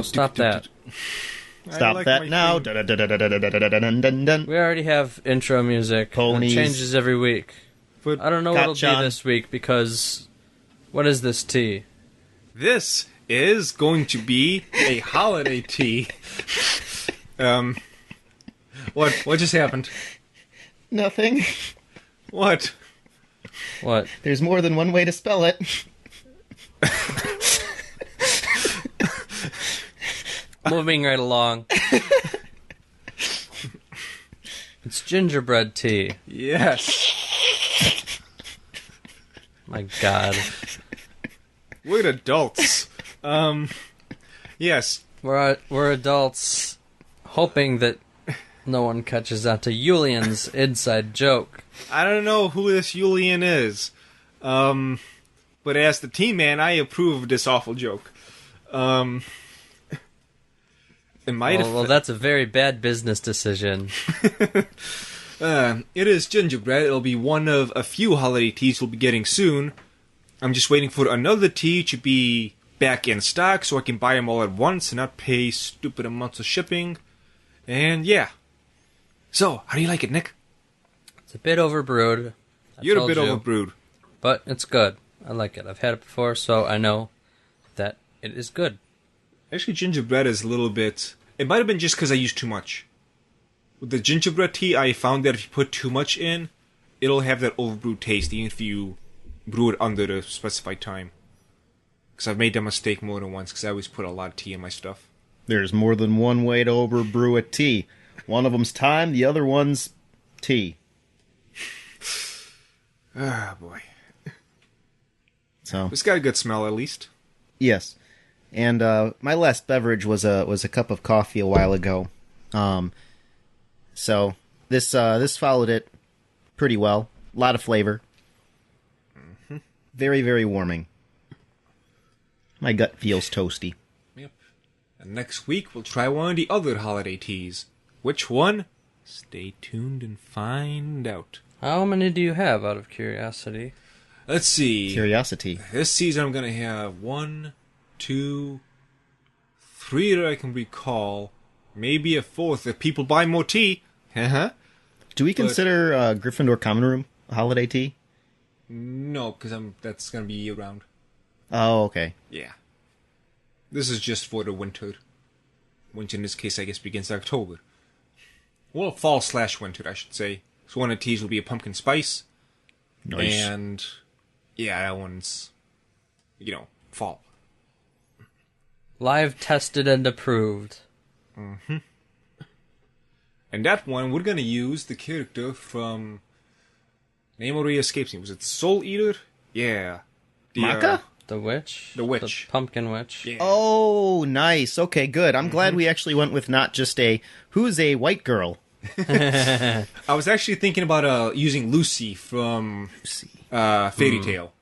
No, stop that. Stop that now. We already have intro music. Ponies. It changes every week. But I don't know what it'll be this week because... What is this tea? this is going to be a holiday tea. What just happened? Nothing. What? What? There's more than one way to spell it. Moving right along. It's gingerbread tea. Yes. My God. We're adults. Yes. We're adults hoping that no one catches on to Julian's inside joke. I don't know who this Julian is. But as the team man, I approve of this awful joke. Well, that's a very bad business decision. It is gingerbread. It'll be one of a few holiday teas we'll be getting soon. I'm just waiting for another tea to be back in stock so I can buy them all at once and not pay stupid amounts of shipping. And yeah. So, how do you like it, Nick? It's a bit overbrewed. You're a bit overbrewed. But it's good. I like it. I've had it before, so I know that it is good. Actually, gingerbread is a little bit... It might have been just because I used too much. With the gingerbread tea, I found that if you put too much in, it'll have that overbrewed taste, even if you brew it under the specified time. Because I've made that mistake more than once, because I always put a lot of tea in my stuff. There's more than one way to overbrew a tea. One of them's time, the other one's tea. Ah, boy. So It's got a good smell, at least. yes, and my last beverage was a cup of coffee a while ago. So this followed it pretty well. A lot of flavor. Mm-hmm. Very, very warming. My gut feels toasty. Yep. And next week, we'll try one of the other holiday teas. Which one? Stay tuned and find out. How many do you have, out of curiosity? Let's see. Curiosity. This season I'm going to have 1, 2, 3 that I can recall. Maybe a fourth if people buy more tea. Uh-huh. Do we consider Gryffindor Common Room a holiday tea? No, because that's going to be year-round. Oh, okay. Yeah. This is just for the winter. Winter in this case, I guess, begins October. Well, fall/winter, I should say. So one of the teas will be a pumpkin spice. Nice. And, yeah, that one's, fall. Live tested and approved. Mm-hmm. And that one, we're going to use the character from... Name already escapes me. Was it Soul Eater? Yeah. Maka? The witch? The witch. The pumpkin witch. Yeah. Oh, nice. Okay, good. I'm glad we actually went with not just who's a white girl. I was actually thinking about using Lucy from Fairy Tail.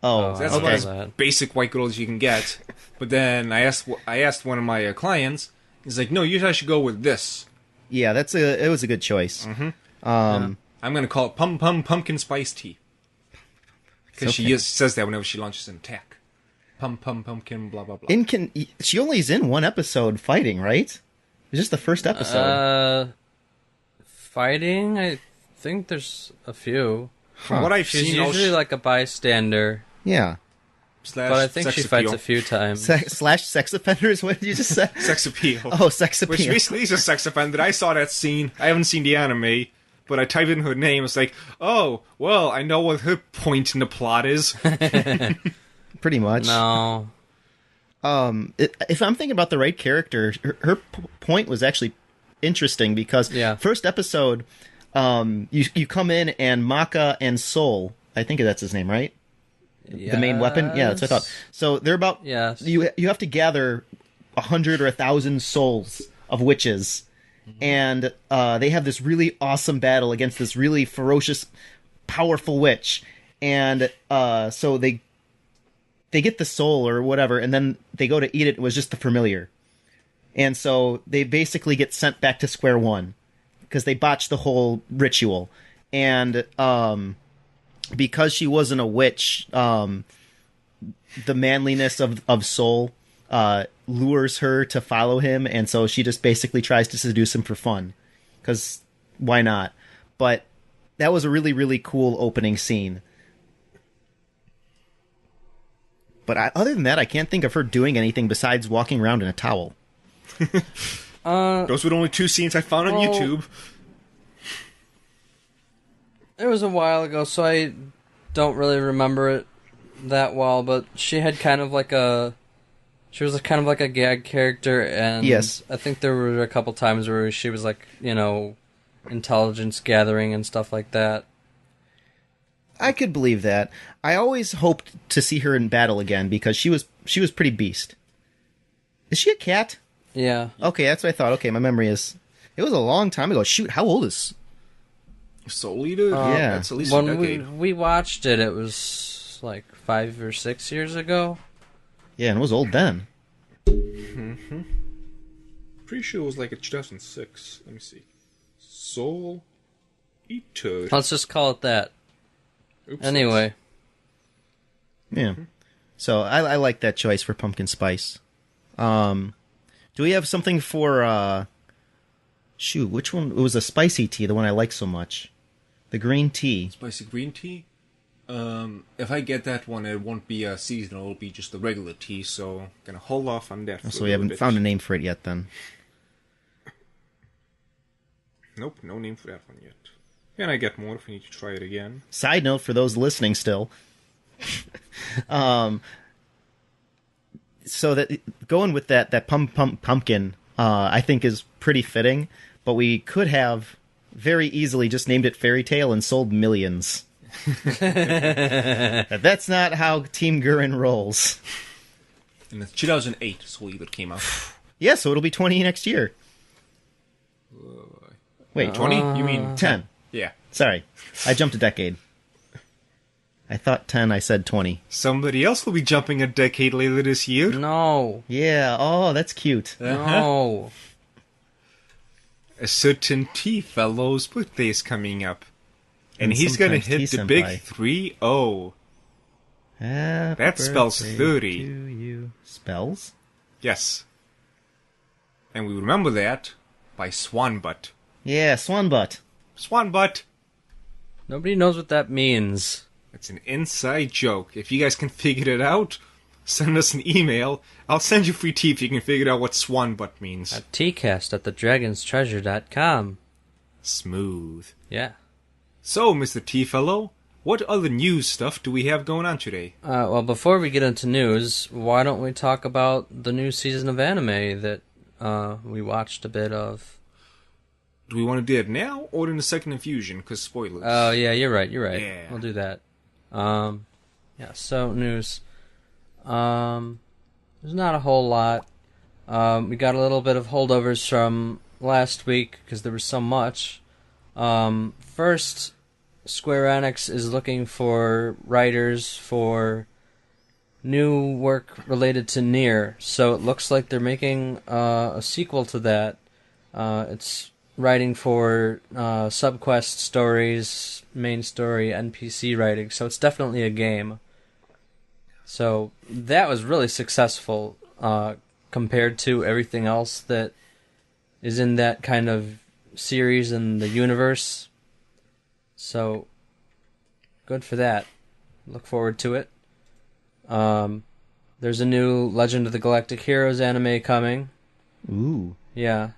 Oh, That's okay. about as basic white girl as you can get. But then I asked one of my clients. He's like, "No, you guys should go with this." Yeah, it was a good choice. Mm-hmm. I'm gonna call it pumpkin spice tea because she says that whenever she launches an attack. Pumpkin, blah blah blah. She only is in one episode fighting, right? It's just the first episode. Fighting? I think there's a few. From what I've She's seen, usually like a bystander. Yeah. But I think she fights a few times. Slash sex offenders? What did you just say? Sex appeal. Oh, sex appeal. Which basically is a sex offender. I saw that scene. I haven't seen the anime, but I typed in her name. It's like, oh, well, I know what her point in the plot is. Pretty much. No. If I'm thinking about the right character, her point was actually interesting because first episode, you come in and Maka and Soul, I think that's his name, right? Yes. The main weapon? Yeah, that's what I thought. So they're about... Yes. You have to gather 100 or 1,000 souls of witches. And they have this really awesome battle against this really ferocious, powerful witch. And so they get the soul or whatever, and then they go to eat it. It was just the familiar. And so they basically get sent back to square one because they botched the whole ritual. And... because she wasn't a witch, the manliness of Soul lures her to follow him, and so she just basically tries to seduce him for fun. Because why not? But that was a really, really cool opening scene. But other than that, I can't think of her doing anything besides walking around in a towel. Those were the only 2 scenes I found on YouTube. It was a while ago, so I don't really remember it that well, but she had kind of like a... She was kind of like a gag character, and yes. I think there were a couple times where she was like, intelligence gathering and stuff like that. I could believe that. I always hoped to see her in battle again, because she was pretty beast. Is she a cat? Yeah. Okay, that's what I thought. Okay, my memory is... It was a long time ago. Shoot, how old is... Soul Eater? Yeah. That's at least when a decade. we watched it, it was like 5 or 6 years ago. Yeah, and it was old then. Mm-hmm. Pretty sure it was like a 2006. Let me see. Soul Eater. Let's just call it that. Oops, anyway. Yeah. So I like that choice for pumpkin spice. Do we have something for... Shoot, which one? It was a spicy tea, the one I like so much. The green tea. Spicy green tea? If I get that one, it won't be a seasonal, it'll be just the regular tea, so I'm gonna hold off on that for So we haven't found a name for it yet, then. Nope, no name for that one yet. And I get more if we need to try it again. Side note for those listening still. So that going with that pumpkin, I think is pretty fitting, but we could have very easily just named it Fairy Tale and sold millions. That's not how Team Gurren rolls. In 2008, Soul Eater came out. Yeah, so it'll be 20 next year. Wait, 20? You mean 10? Yeah. Sorry, I jumped a decade. I thought 10, I said 20. Somebody else will be jumping a decade later this year. No. Yeah, oh, that's cute. No. A certain T fellow's birthday is coming up. And he's gonna hit the big 3-0. That spells 30. To you. Spells? Yes. And we remember that by Swan Butt. Yeah, Swan Butt. Swan Butt! Nobody knows what that means. It's an inside joke. If you guys can figure it out, send us an email. I'll send you free tea if you can figure out what Swan Butt means. At Teacast at thedragonstreasure.com. Smooth. Yeah. So, Mr. T-Fellow, what other news stuff do we have going on today? Well, before we get into news, why don't we talk about the new season of anime that we watched a bit of? Do we want to do it now or in the second infusion? Because spoilers. Oh, yeah, you're right. Yeah. We'll do that. Yeah, so news. There's not a whole lot. We got a little bit of holdovers from last week because there was so much. First, Square Enix is looking for writers for new work related to Nier, so it looks like they're making a sequel to that. It's writing for subquest stories, main story, NPC writing, so it's definitely a game. So that was really successful compared to everything else that is in that kind of series in the universe. So good for that. Look forward to it. There's a new Legend of the Galactic Heroes anime coming. Ooh. Yeah.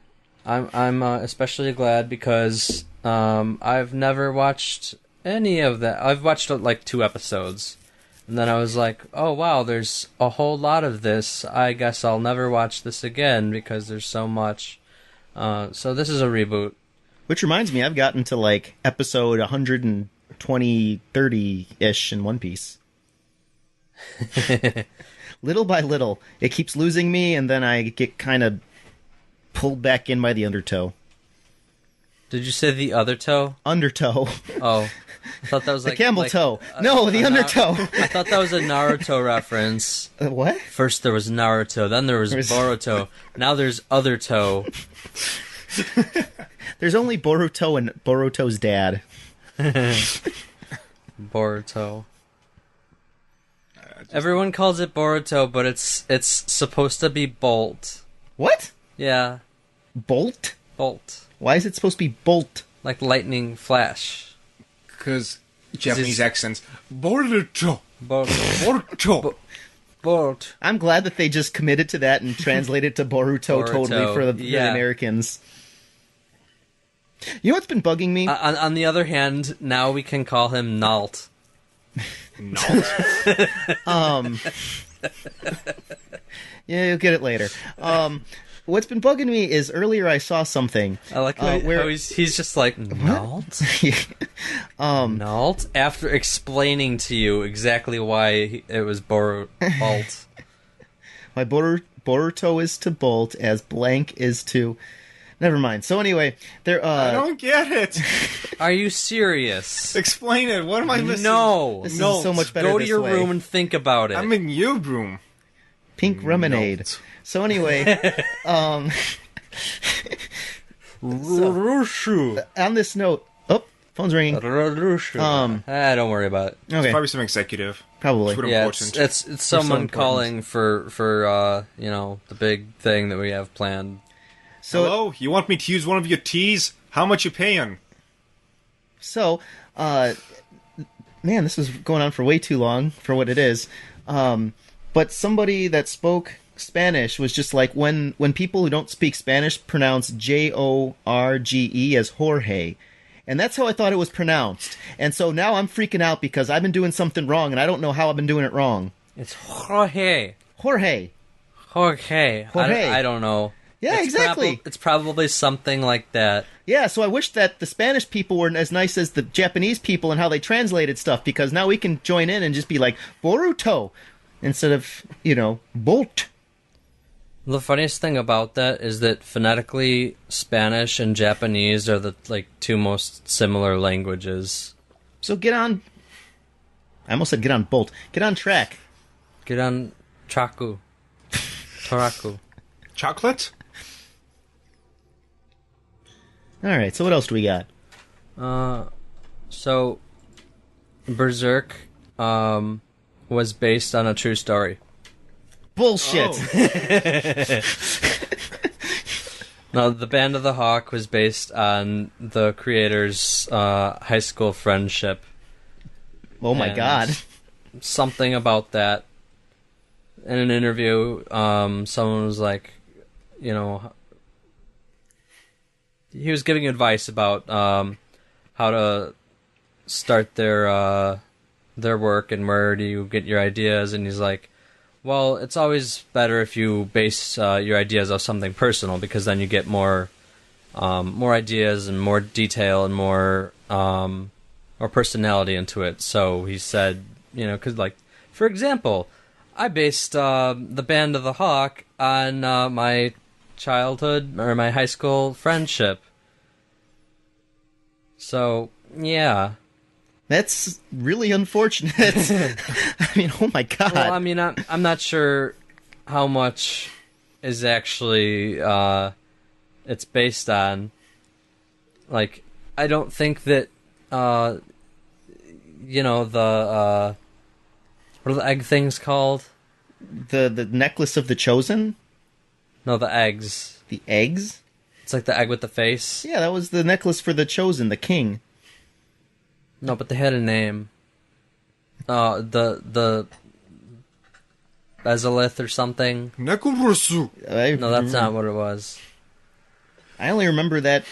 I'm especially glad because I've never watched any of that. I've watched like 2 episodes. And then I was like, oh wow, there's a whole lot of this. I guess I'll never watch this again because there's so much. So this is a reboot. Which reminds me, I've gotten to like episode 120, 30-ish in One Piece. Little by little, it keeps losing me, and then I get kind of pulled back in by the undertow. Did you say the other toe? Undertow. Oh, I thought that was the like camel toe. No, the undertow. I thought that was a Naruto reference. What? First there was Naruto, then there was Boruto. Now there's other toe. There's only Boruto and Boruto's dad. Boruto. Everyone calls it Boruto, but it's supposed to be Bolt. What? Yeah, Bolt? Bolt. Why is it supposed to be Bolt? Like lightning flash. Because Japanese This- accents. Boruto. Boruto. Boruto. Bolt. I'm glad that they just committed to that and translated to Boruto, totally for the yeah. Americans. You know what's been bugging me? On the other hand, now we can call him Nalt. No. Yeah, you'll get it later. What's been bugging me is earlier I saw something. I like how he's just like, Nalt? Nalt? After explaining to you exactly why it was Bolt. My Boruto is to Bolt as blank is to... Never mind. So anyway, there. I don't get it. Are you serious? Explain it. What am I missing? No. This No. is so much better. Go to this your way. room and think about it. I'm in your room. Pink lemonade. Note. So anyway, Rushu. on this note, oh, phone's ringing. Rushu. Don't worry about it. Okay, Probably some executive. probably. Super Yeah, important. it's someone important. calling for the big thing that we have planned. So, Hello? You want me to use one of your teas? How much you paying? man, this was going on for way too long for what it is. But somebody that spoke Spanish was just like, when people who don't speak Spanish pronounce Jorge as Jorge. And that's how I thought it was pronounced. And so now I'm freaking out because I've been doing something wrong and I don't know how I've been doing it wrong. It's Jorge. Jorge. Jorge. I don't know. Yeah, It's exactly. It's probably something like that. Yeah, so I wish that the Spanish people were as nice as the Japanese people and how they translated stuff, because now we can join in and just be like, Boruto, instead of, Bolt. The funniest thing about that is that phonetically, Spanish and Japanese are the two most similar languages. So get on... I almost said get on Bolt. Get on track. Get on Chaku. Toraku. Chocolate? Alright, so what else do we got? So Berserk was based on a true story. Bullshit! Oh. No, the Band of the Hawk was based on the creator's high school friendship. Oh my And god. Something about that. In an interview, someone was like, he was giving advice about how to start their work and where do you get your ideas, and he's like, well, it's always better if you base your ideas off something personal, because then you get more ideas and more detail and more personality into it. So he said, because for example, I based the Band of the Hawk on my childhood or my high school friendship. So yeah. That's really unfortunate. I mean, oh my god. Well, I mean, I'm not sure how much is actually it's based on. Like, I don't think that the what are the egg things called? The necklace of the chosen? No, the eggs. The eggs? It's like the egg with the face. Yeah, that was the necklace for the chosen, the king. No, but they had a name. The Bezalith or something. Nekorosu. No, that's not what it was. I only remember that...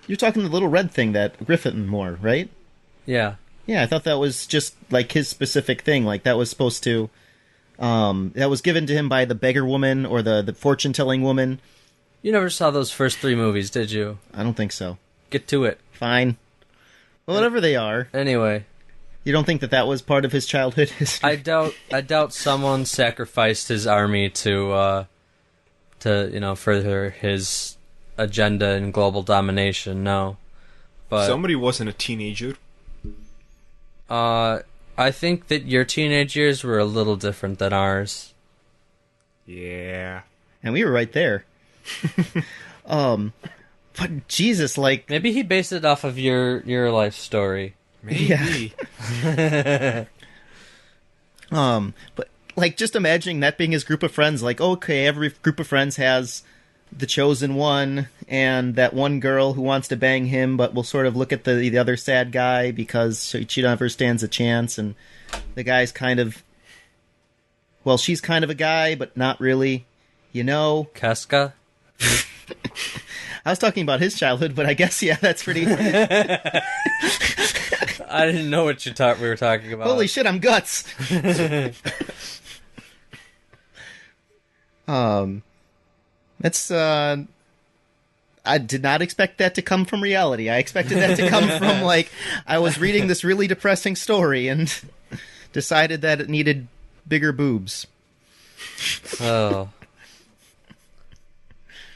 You're talking the little red thing that Griffin wore, right? Yeah. Yeah, I thought that was just, his specific thing. That was supposed to... that was given to him by the beggar woman or the fortune-telling woman. You never saw those first 3 movies, did you? I don't think so. Get to it. Fine. Well, whatever they are. Anyway. You don't think that was part of his childhood history? I doubt someone sacrificed his army to further his agenda in global domination. No, but Somebody wasn't a teenager. I think that your teenage years were a little different than ours. Yeah. And we were right there. But Jesus, Maybe he based it off of your life story. Maybe. Yeah. But like, just imagining that being his group of friends. Like, okay, every group of friends has the chosen one, and that one girl who wants to bang him, but will sort of look at the other sad guy because she never stands a chance, and the guy's kind of, well, she's kind of a guy, but not really, you know. Casca? I was talking about his childhood, but I guess, yeah, that's pretty... I didn't know what we were talking about. Holy shit, I'm Guts! That's, I did not expect that to come from reality. I expected that to come from, like, I was reading this really depressing story and decided that it needed bigger boobs. Oh.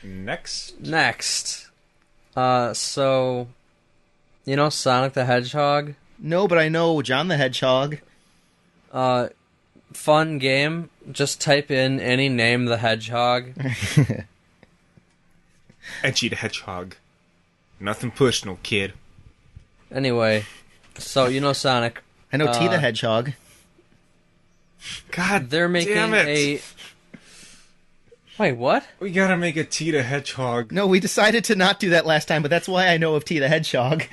Next. So, you know Sonic the Hedgehog? No, but I know John the Hedgehog. Fun game. Just type in any name the Hedgehog. Edgy the Hedgehog. Nothing personal, kid. Anyway, so you know Sonic. I know T the Hedgehog. God, they're making damn it. a... Wait, what? We gotta make a T the Hedgehog. No, we decided to not do that last time, but that's why I know of T the Hedgehog.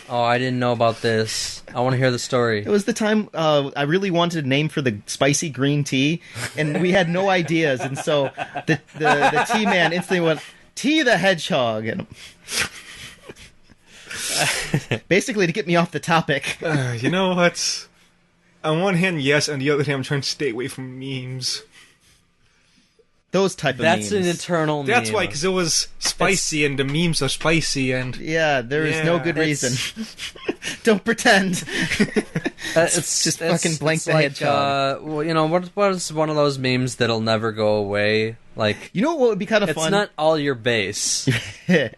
Oh, I didn't know about this. I want to hear the story. It was the time I really wanted a name for the spicy green tea, and we had no ideas, and so the tea man instantly went, T the Hedgehog, and basically to get me off the topic. You know what? On one hand, yes. On the other hand, I'm trying to stay away from memes. Those type of memes. That's an eternal meme. That's why, because it was spicy, and the memes are spicy, and... Yeah, there is no good reason. Don't pretend. It's just fucking blank the like, hedgehog. Well, you know, what is one of those memes that'll never go away? Like, you know what would be kind of fun? It's not all your base. The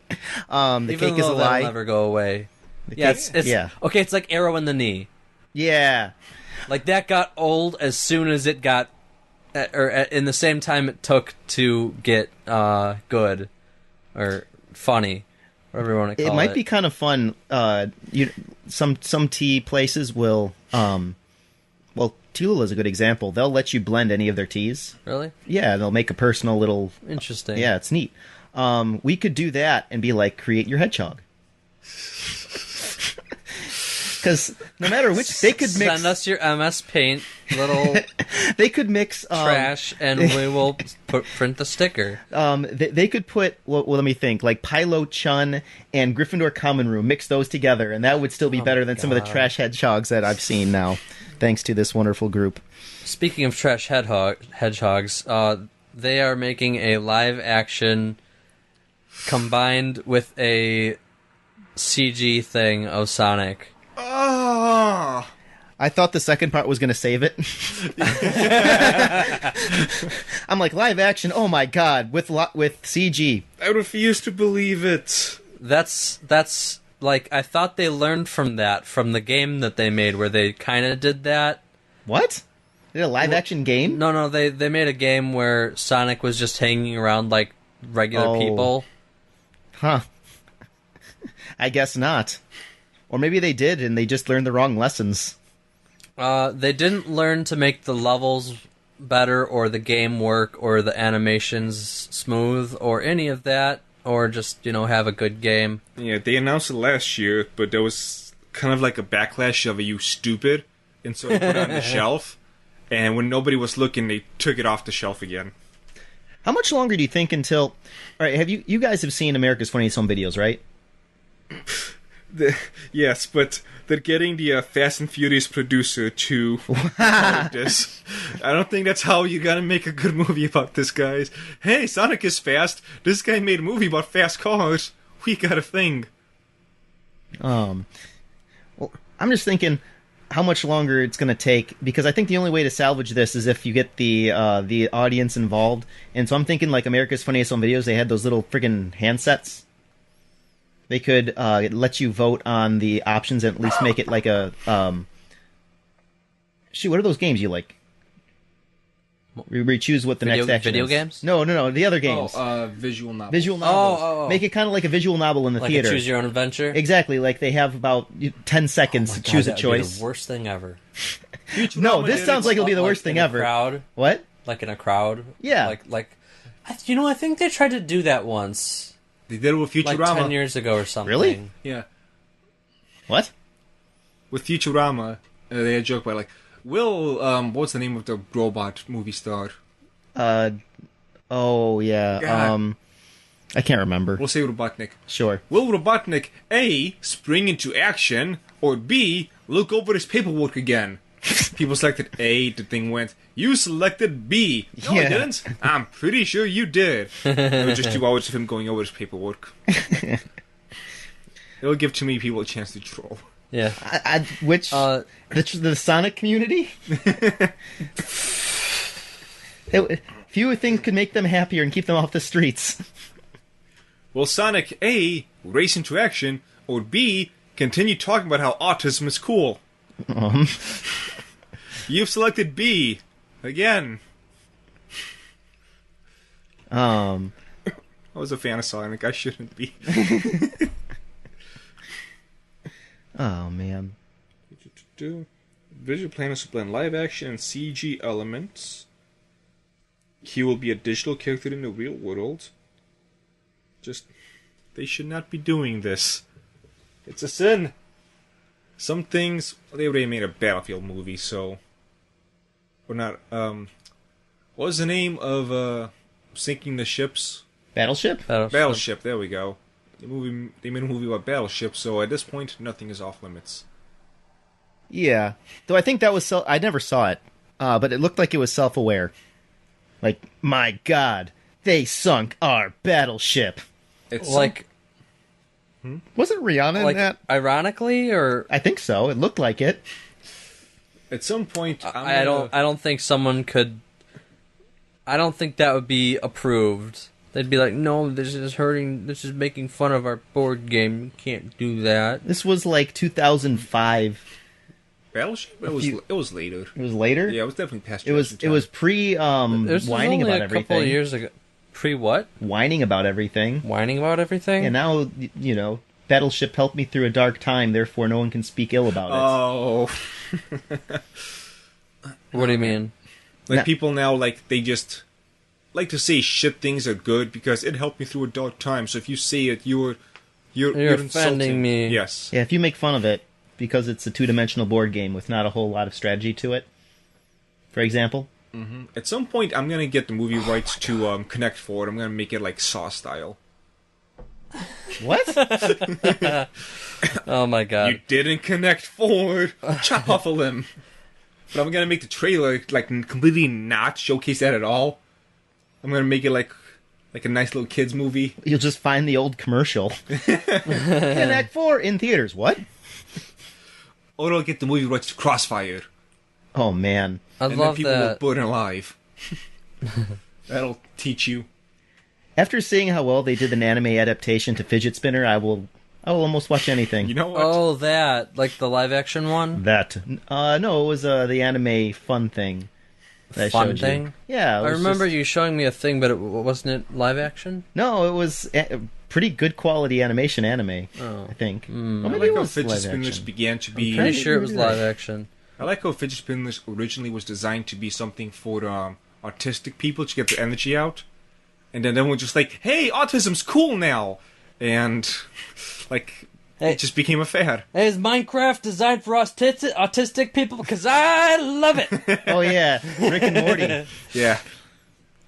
cake is a lie. That'll never go away. Yeah. Okay, it's like Arrow in the Knee. Yeah. Like, that got old as soon as it got... or in the same time it took to get good or funny, whatever you want to call it. It might be kind of fun. Some tea places will. Well, Tula is a good example. They'll let you blend any of their teas. Really? Yeah, they'll make a personal little. Interesting. Yeah, it's neat. We could do that and be like, create your hedgehog. Because no matter which, they could mix. Send us your MS Paint little. They could mix trash, and we will print the sticker. They could put. Well, let me think. Like Pylo Chun and Gryffindor Common Room, mix those together, and that would still be better than some of the trash hedgehogs that I've seen now, thanks to this wonderful group. Speaking of trash hedgehogs, they are making a live-action combined with a CG thing of Sonic. Oh! I thought the second part was going to save it. I'm like, live action, oh my god, with CG. I refuse to believe it. That's like, I thought they learned from the game that they made, where they kind of did that. What? They did a live action game? No, they made a game where Sonic was just hanging around like regular people. Huh. I guess not. Or maybe they did, and they just learned the wrong lessons. They didn't learn to make the levels better, or the game work, or the animations smooth, or any of that, or just, have a good game. Yeah, they announced it last year, but there was kind of like a backlash of you stupid, and so they put it on the shelf, and when nobody was looking, they took it off the shelf again. How much longer do you think until... Alright, have you guys have seen America's Funniest Home Videos, right? Yes, but they're getting the Fast and Furious producer to promote this. I don't think that's how you gotta make a good movie about this, guys. Hey, Sonic is fast. This guy made a movie about fast cars. We got a thing. Well, I'm just thinking how much longer it's gonna take, because I think the only way to salvage this is if you get the audience involved. And so I'm thinking like America's Funniest Home Videos, they had those little friggin' handsets. They could let you vote on the options and at least make it like a... Shoot, what are those games you like? where you choose what the next action video is. games? No, the other games. Visual novels. Visual novels. Oh. Make it kind of like a visual novel in the Like theater. a choose your own adventure? Exactly, like they have about 10 seconds to choose a That would be choice. the worst thing ever. No, this sounds like it'll be the worst thing in a ever. Crowd, What? like in a crowd. Yeah. I think they tried to do that once. They did it with Like Futurama. 10 years ago or something. Really? Yeah. What? With Futurama, they had a joke about, like, what's the name of the robot movie star? Oh, yeah. God. I can't remember. We'll say Robotnik. Sure. Will Robotnik A, spring into action, or B, look over his paperwork again? People selected A, the thing went, you selected B. No, I Yeah. didn't. I'm pretty sure you did. It was just 2 hours of him going over his paperwork. It'll give too many people a chance to troll. Yeah. Which the Sonic community? Fewer things could make them happier and keep them off the streets. Will Sonic A, race into action, or B, continue talking about how autism is cool? You've selected B. Again. I was a fan of Sonic. I shouldn't be. Oh man. Visual planners will blend live action and CG elements. He will be a digital character in the real world. They should not be doing this. It's a sin. Some things, they already made a Battlefield movie, so... Or not, what was the name of, sinking the ships? Battleship? Battleship, there we go. They made a movie about Battleship, so at this point, nothing is off limits. Yeah. Though I think that was... I never saw it. But it looked like it was self-aware. Like, my god, they sunk our battleship. It's like... Wasn't Rihanna in that? Ironically, or... I think so. It looked like it. At some point, I don't think someone could... I don't think that would be approved. They'd be like, no, this is making fun of our board game. You can't do that. This was like 2005. Battleship? It was later. It was later? Yeah, it was definitely past. It was pre whining about everything. A couple of years ago. Pre what? Whining about everything. Whining about everything? And now, Battleship helped me through a dark time, therefore no one can speak ill about it. Oh. What do you mean? People now, they just like to say shit things are good because it helped me through a dark time. So if you say it, you're offending insulting me. Yes. Yeah, if you make fun of it because it's a two-dimensional board game with not a whole lot of strategy to it, for example. Mm-hmm. At some point, I'm going to get the movie rights to Connect Four. I'm going to make it like Saw style. What? Oh my god. You didn't connect forward. Chop off a limb. But I'm going to make the trailer completely not showcase that at all. I'm going to make it like a nice little kids movie. You'll just find the old commercial. Connect 4 in theaters. What? Or I'll get the movie rights to Crossfire. Oh man. I and love then people that. will burn alive. That'll teach you. After seeing how well they did an anime adaptation to Fidget Spinner, I will almost watch anything. You know what? Oh, that. Like the live action one? That. No, it was the anime fun thing. That I Fun showed thing? You. Yeah. I remember you showing me a thing, but wasn't it live action? No, it was pretty good quality animation anime, Oh. I think. I maybe like it how was Fidget live Spinners action. began to be... Pretty sure it was You're right. live action. I like how Fidget Spinners originally was designed to be something for autistic people to get their energy out. And then everyone was just like, hey, autism's cool now! And, it just became a fad. Hey, is Minecraft designed for autistic people? Because I love it! Oh yeah, Rick and Morty. Yeah.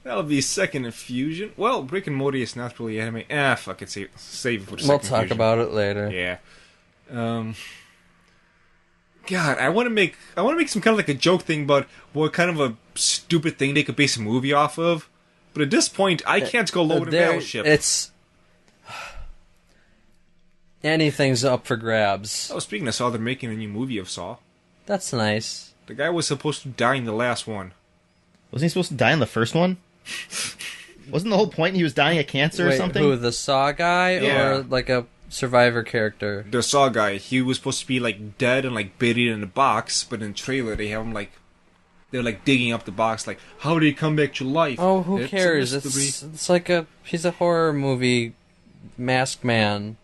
That'll be second infusion. Well, Rick and Morty is not really anime. Fuck it, save it for the second We'll talk infusion. about it later. Yeah. God, I want to make some kind of like a joke thing, but what kind of a stupid thing they could base a movie off of. But at this point, I can't go lower than Battleship. It's... Anything's up for grabs. Oh, speaking of Saw, they're making a new movie of Saw. That's nice. The guy was supposed to die in the last one. Wasn't he supposed to die in the first one? Wasn't the whole point he was dying of cancer or Wait, something? who, the Saw guy? Yeah. Or like a Survivor character? The Saw guy, he was supposed to be dead and buried in a box, but in the trailer they have him they're like digging up the box, like, how did he come back to life? Oh, who It's a cares? mystery. It's like he's a horror movie masked man.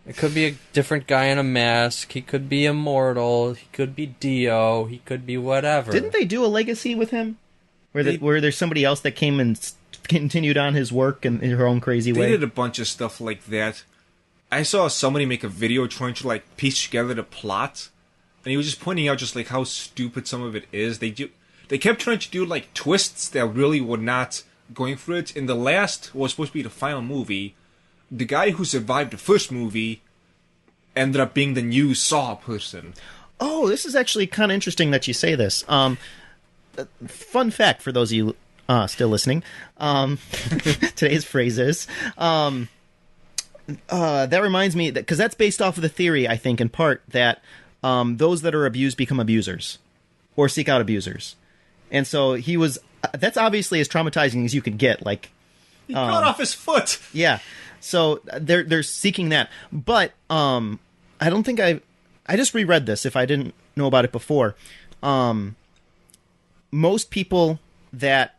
It could be a different guy in a mask. He could be immortal. He could be Dio. He could be whatever. Didn't they do a legacy with him? Where there's somebody else that came and continued on his work in her own crazy way? They did a bunch of stuff like that. I saw somebody make a video trying to like piece together the plot, and he was just pointing out just like how stupid some of it is. They kept trying to do like twists that really were not going for it. In the last, what was supposed to be the final movie, the guy who survived the first movie ended up being the new Saw person. Oh, this is actually kind of interesting that you say this. Fun fact for those of you still listening. Today's phrase is... that reminds me, because that's based off of the theory, I think, in part, that those that are abused become abusers. Or seek out abusers. And so he was... that's obviously as traumatizing as you could get. Like, he cut off his foot! Yeah. So they're seeking that. But I don't think I just reread this if I didn't know about it before. Most people that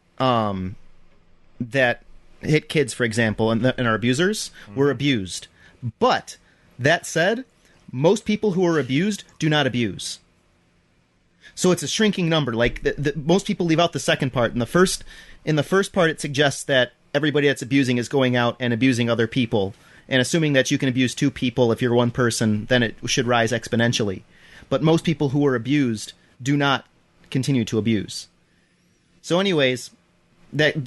hit kids, for example, and are abusers were abused. But that said, most people who are abused do not abuse. So it's a shrinking number. Like most people leave out the second part. In the first part, it suggests that everybody that's abusing is going out and abusing other people. And assuming that you can abuse two people if you're one person, then it should rise exponentially. But most people who are abused do not continue to abuse. So anyways, I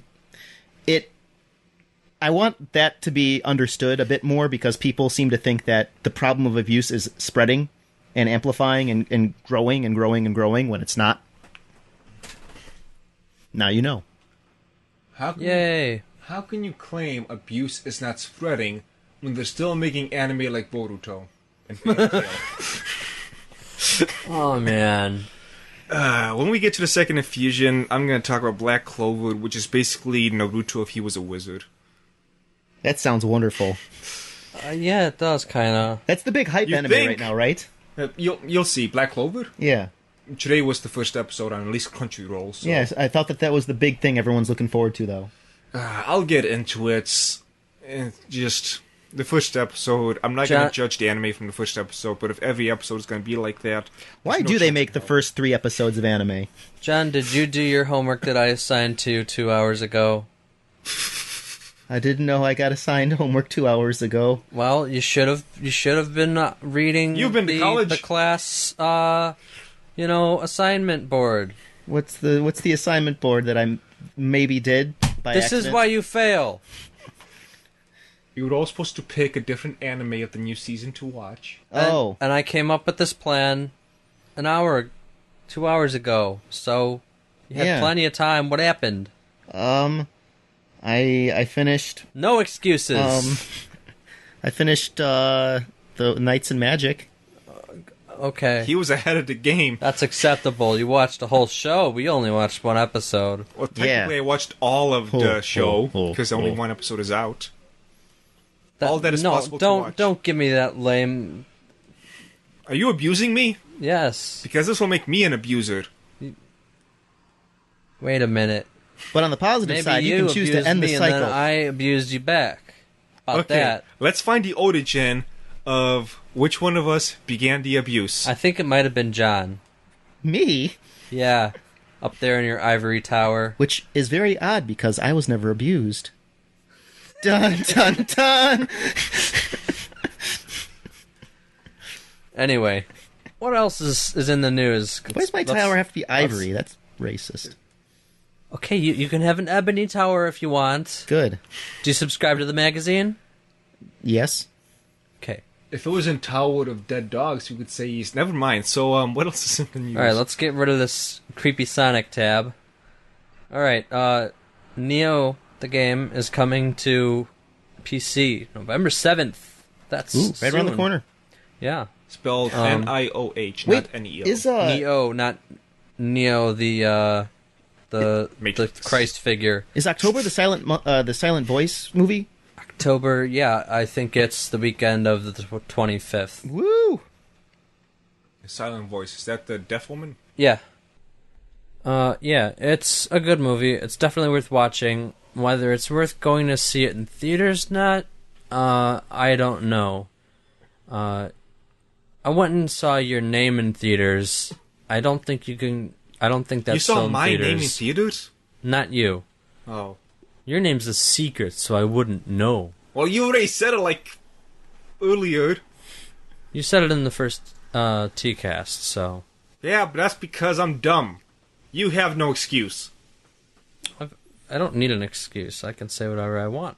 want that to be understood a bit more, because people seem to think that the problem of abuse is spreading and amplifying and growing and growing and growing when it's not. Now you know. Yay! How can you claim abuse is not spreading when they're still making anime like Boruto and Fairy Tail? Oh, man. When we get to the second infusion, I'm going to talk about Black Clover, which is basically Naruto if he was a wizard. That sounds wonderful. Yeah, it does, kind of. That's the big hype anime right now, right? You'll see. Black Clover? Yeah. Today was the first episode on at least Crunchyroll. So. Yes, I thought that was the big thing everyone's looking forward to, though. I'll get into it. Just the first episode. I'm not going to judge the anime from the first episode, but if every episode is going to be like that... Why do they make the first 3 episodes of anime? John, did you do your homework that I assigned to you 2 hours ago? I didn't know I got assigned homework 2 hours ago. Well, you should have been reading You've been to college. The class assignment board. What's the assignment board that I maybe did by This accident? is why you fail. You were all supposed to pick a different anime of the new season to watch. Oh. And I came up with this plan 2 hours ago. So you had plenty of time. What happened? I finished... No excuses. I finished the Knights and Magic. Okay. He was ahead of the game. That's acceptable. You watched the whole show. We only watched one episode. Well, technically I watched all of the show, because only one episode is out. All that is possible to watch. Don't give me that lame... Are you abusing me? Yes. Because this will make me an abuser. Wait a minute. But on the positive side, you can choose to end the cycle. And then I abused you back. About that. Let's find the origin of which one of us began the abuse. I think it might have been John. Me? Yeah. Up there in your ivory tower. Which is very odd, because I was never abused. Dun, dun, dun! Anyway. What else is in the news? Why does my tower have to be ivory? That's racist. Okay, you can have an ebony tower if you want. Good. Do you subscribe to the magazine? Yes. Okay. If it was in Tower of Dead Dogs, you could say he's... Never mind. So, what else is in the news? Alright, let's get rid of this creepy Sonic tab. Alright, Nioh, the game, is coming to PC November 7th. That's right around the corner. Yeah. Spelled Nioh, not Neo. Is Nioh, not Neo, the Christ figure. Is October the Silent Voice movie? October, yeah, I think it's the weekend of the 25th. Woo! Silent Voice, is that the deaf woman? Yeah. Yeah, it's a good movie. It's definitely worth watching. Whether it's worth going to see it in theaters, not, I don't know. I went and saw Your Name in theaters. I don't think you can. I don't think that's You saw still in My theaters. Name in theaters? Not you. Oh. Your name's a secret, so I wouldn't know. Well, you already said it, like, earlier. You said it in the first Teacast, so... Yeah, but that's because I'm dumb. You have no excuse. I don't need an excuse. I can say whatever I want.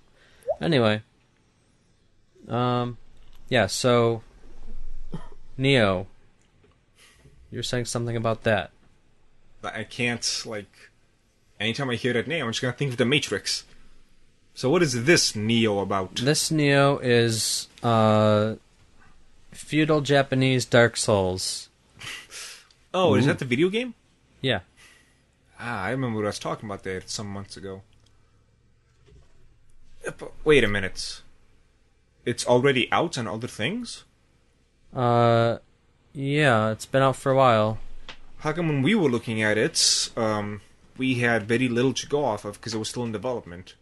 Anyway. Yeah, so... Nioh. You're saying something about that. I can't, like... Anytime I hear that name, I'm just gonna think of The Matrix. So what is this Nioh about? This Nioh is, feudal Japanese Dark Souls. Oh, is that the video game? Yeah. Ah, I remember what I was talking about that some months ago. But wait a minute. It's already out on other things? Yeah, it's been out for a while. How come when we were looking at it, we had very little to go off of because it was still in development?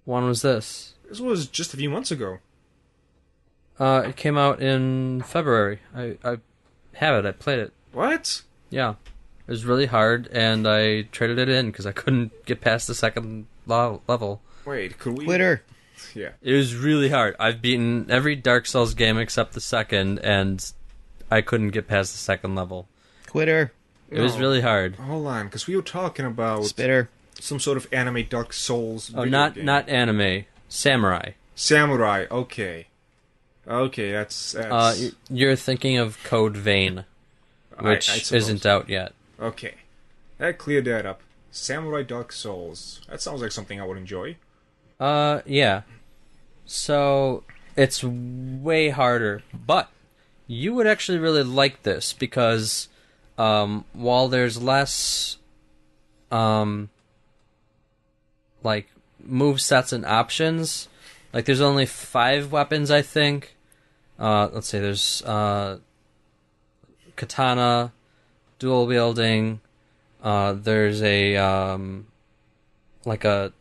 When was this? This was just a few months ago. It came out in February. I have it. I played it. What? Yeah. It was really hard, and I traded it in because I couldn't get past the second level. Wait, could we... Twitter. Yeah. It was really hard. I've beaten every Dark Souls game except the second, and I couldn't get past the second level. Twitter. It was really hard. Hold on, because we were talking about Spitter. some sort of anime Dark Souls Oh, video game. not anime. Samurai. Samurai, okay. Okay, that's... You're thinking of Code Vein, which I suppose. isn't out yet. Okay. That cleared that up. Samurai Dark Souls. That sounds like something I would enjoy. Yeah. So, it's way harder, but you would actually really like this because, while there's less, like, movesets and options, like, there's only 5 weapons, I think. Let's see, there's, katana, dual wielding, there's a, like a,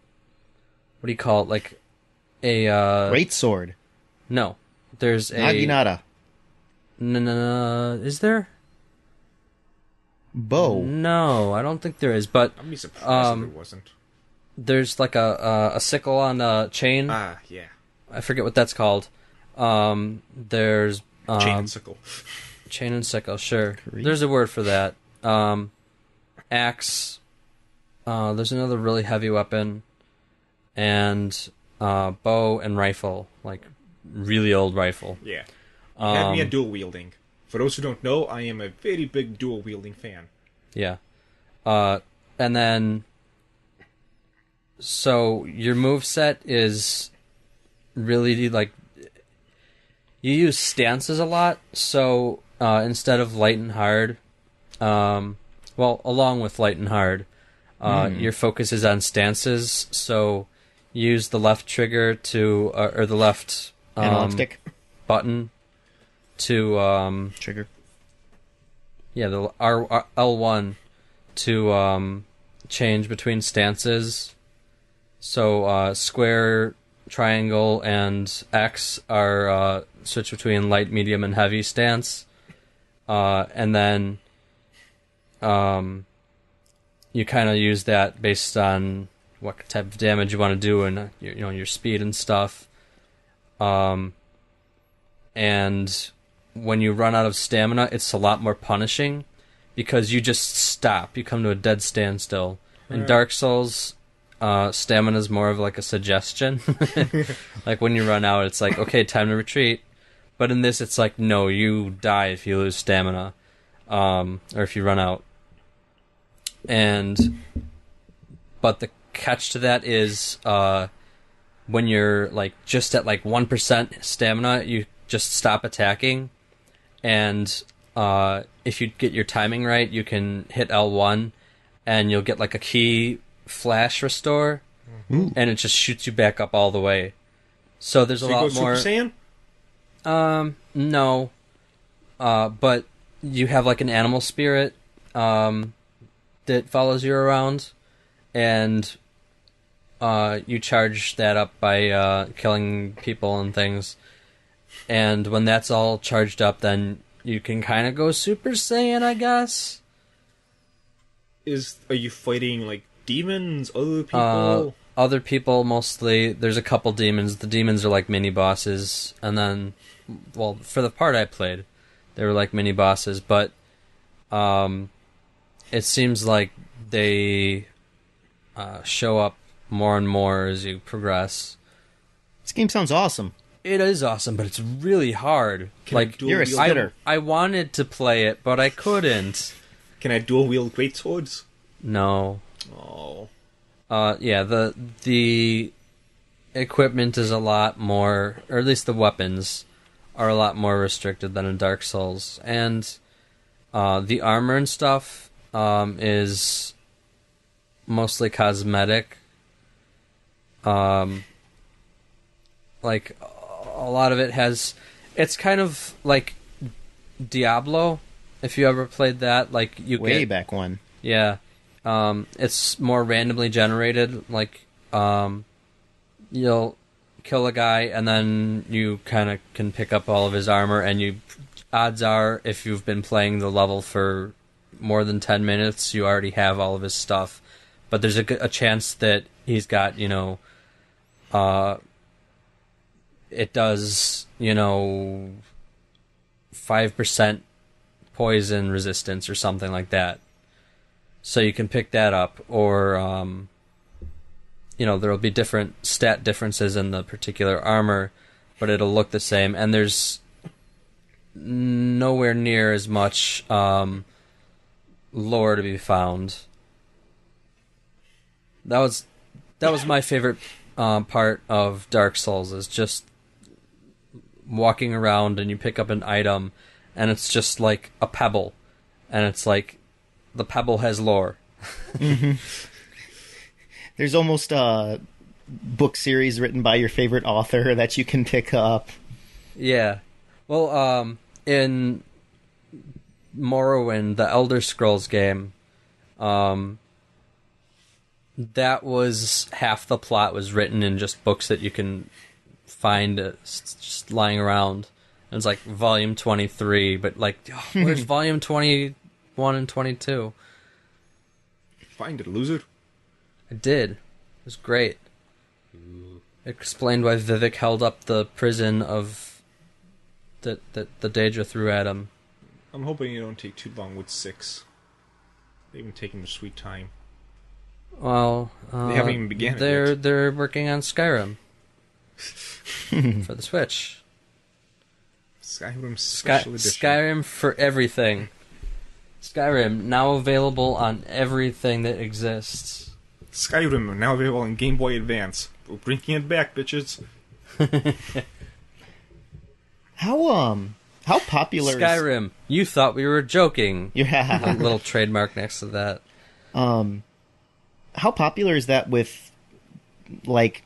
what do you call it, like, a, Great sword. no, there's a... Naginata. No, is there? Bow. No, I don't think there is, but I'd be surprised if it wasn't. there's like a sickle on a chain. Ah, yeah. I forget what that's called. There's... Chain and sickle. Chain and sickle, sure. There's a word for that. Axe. There's another really heavy weapon. And bow and rifle. Like, really old rifle. Yeah. You had me at dual wielding. For those who don't know, I am a very big dual wielding fan. Yeah. And then... So, your moveset is really, like... You use stances a lot, so instead of light and hard... well, along with light and hard, your focus is on stances, so use the left trigger to... or the left... Analog stick. button to... Trigger. Yeah, the L1 to change between stances. So square, triangle, and X are switch between light, medium, and heavy stance. And then you kind of use that based on what type of damage you want to do and your speed and stuff. And when you run out of stamina, it's a lot more punishing because you just stop. You come to a dead standstill. In Dark Souls, stamina is more of like a suggestion. Like when you run out, it's like, okay, time to retreat. But in this, it's like, no, you die if you lose stamina, or if you run out. But the catch to that is, when you're like just at like 1% stamina, you just stop attacking. And if you get your timing right, you can hit L1 and you'll get like a key flash restore, and it just shoots you back up all the way. So there's a lot more. Super Saiyan? No. But you have like an animal spirit that that follows you around, and you charge that up by killing people and things. And when that's all charged up, then you can kind of go Super Saiyan, I guess. Are you fighting like demons, other people? Other people mostly. There's a couple demons. The demons are like mini bosses, and then, well, for the part I played, they were like mini bosses. But it seems like they show up more and more as you progress. This game sounds awesome. It is awesome, but it's really hard. You're a spitter. I wanted to play it, but I couldn't. Can I dual wield greatswords? No. Oh. Yeah, the equipment is a lot more, or at least the weapons are a lot more restricted than in Dark Souls, and the armor and stuff is mostly cosmetic. Like a lot of it has, it's kind of like Diablo, if you ever played that. Like you way back when. Yeah. It's more randomly generated. Like you'll kill a guy and then you kind of can pick up all of his armor, and odds are, if you've been playing the level for more than 10 minutes, you already have all of his stuff. But there's a chance that he's got, it does, 5% poison resistance or something like that. So you can pick that up, or, there'll be different stat differences in the particular armor, but it'll look the same. And there's nowhere near as much lore to be found. That was my favorite part of Dark Souls, is just walking around and you pick up an item and it's just like a pebble, and it's like the pebble has lore. Mm-hmm. There's almost a book series written by your favorite author that you can pick up. Yeah. Well, in Morrowind, the Elder Scrolls game, that was half the plot was written in just books that you can find just lying around. And it's like volume 23, but like, where's volume 21 and 22? Find it, loser. I did. It was great. It explained why Vivek held up the prison of that the Daedra threw at him. I'm hoping you don't take too long with 6. They've been taking their sweet time. Well, they haven't even begun it yet. They're working on Skyrim for the Switch. Skyrim Special Edition. Skyrim for everything. Skyrim now available on everything that exists. Skyrim now available on Game Boy Advance. We're bringing it back, bitches. How popular Skyrim? You thought we were joking. Yeah. A little trademark next to that. How popular is that with, like,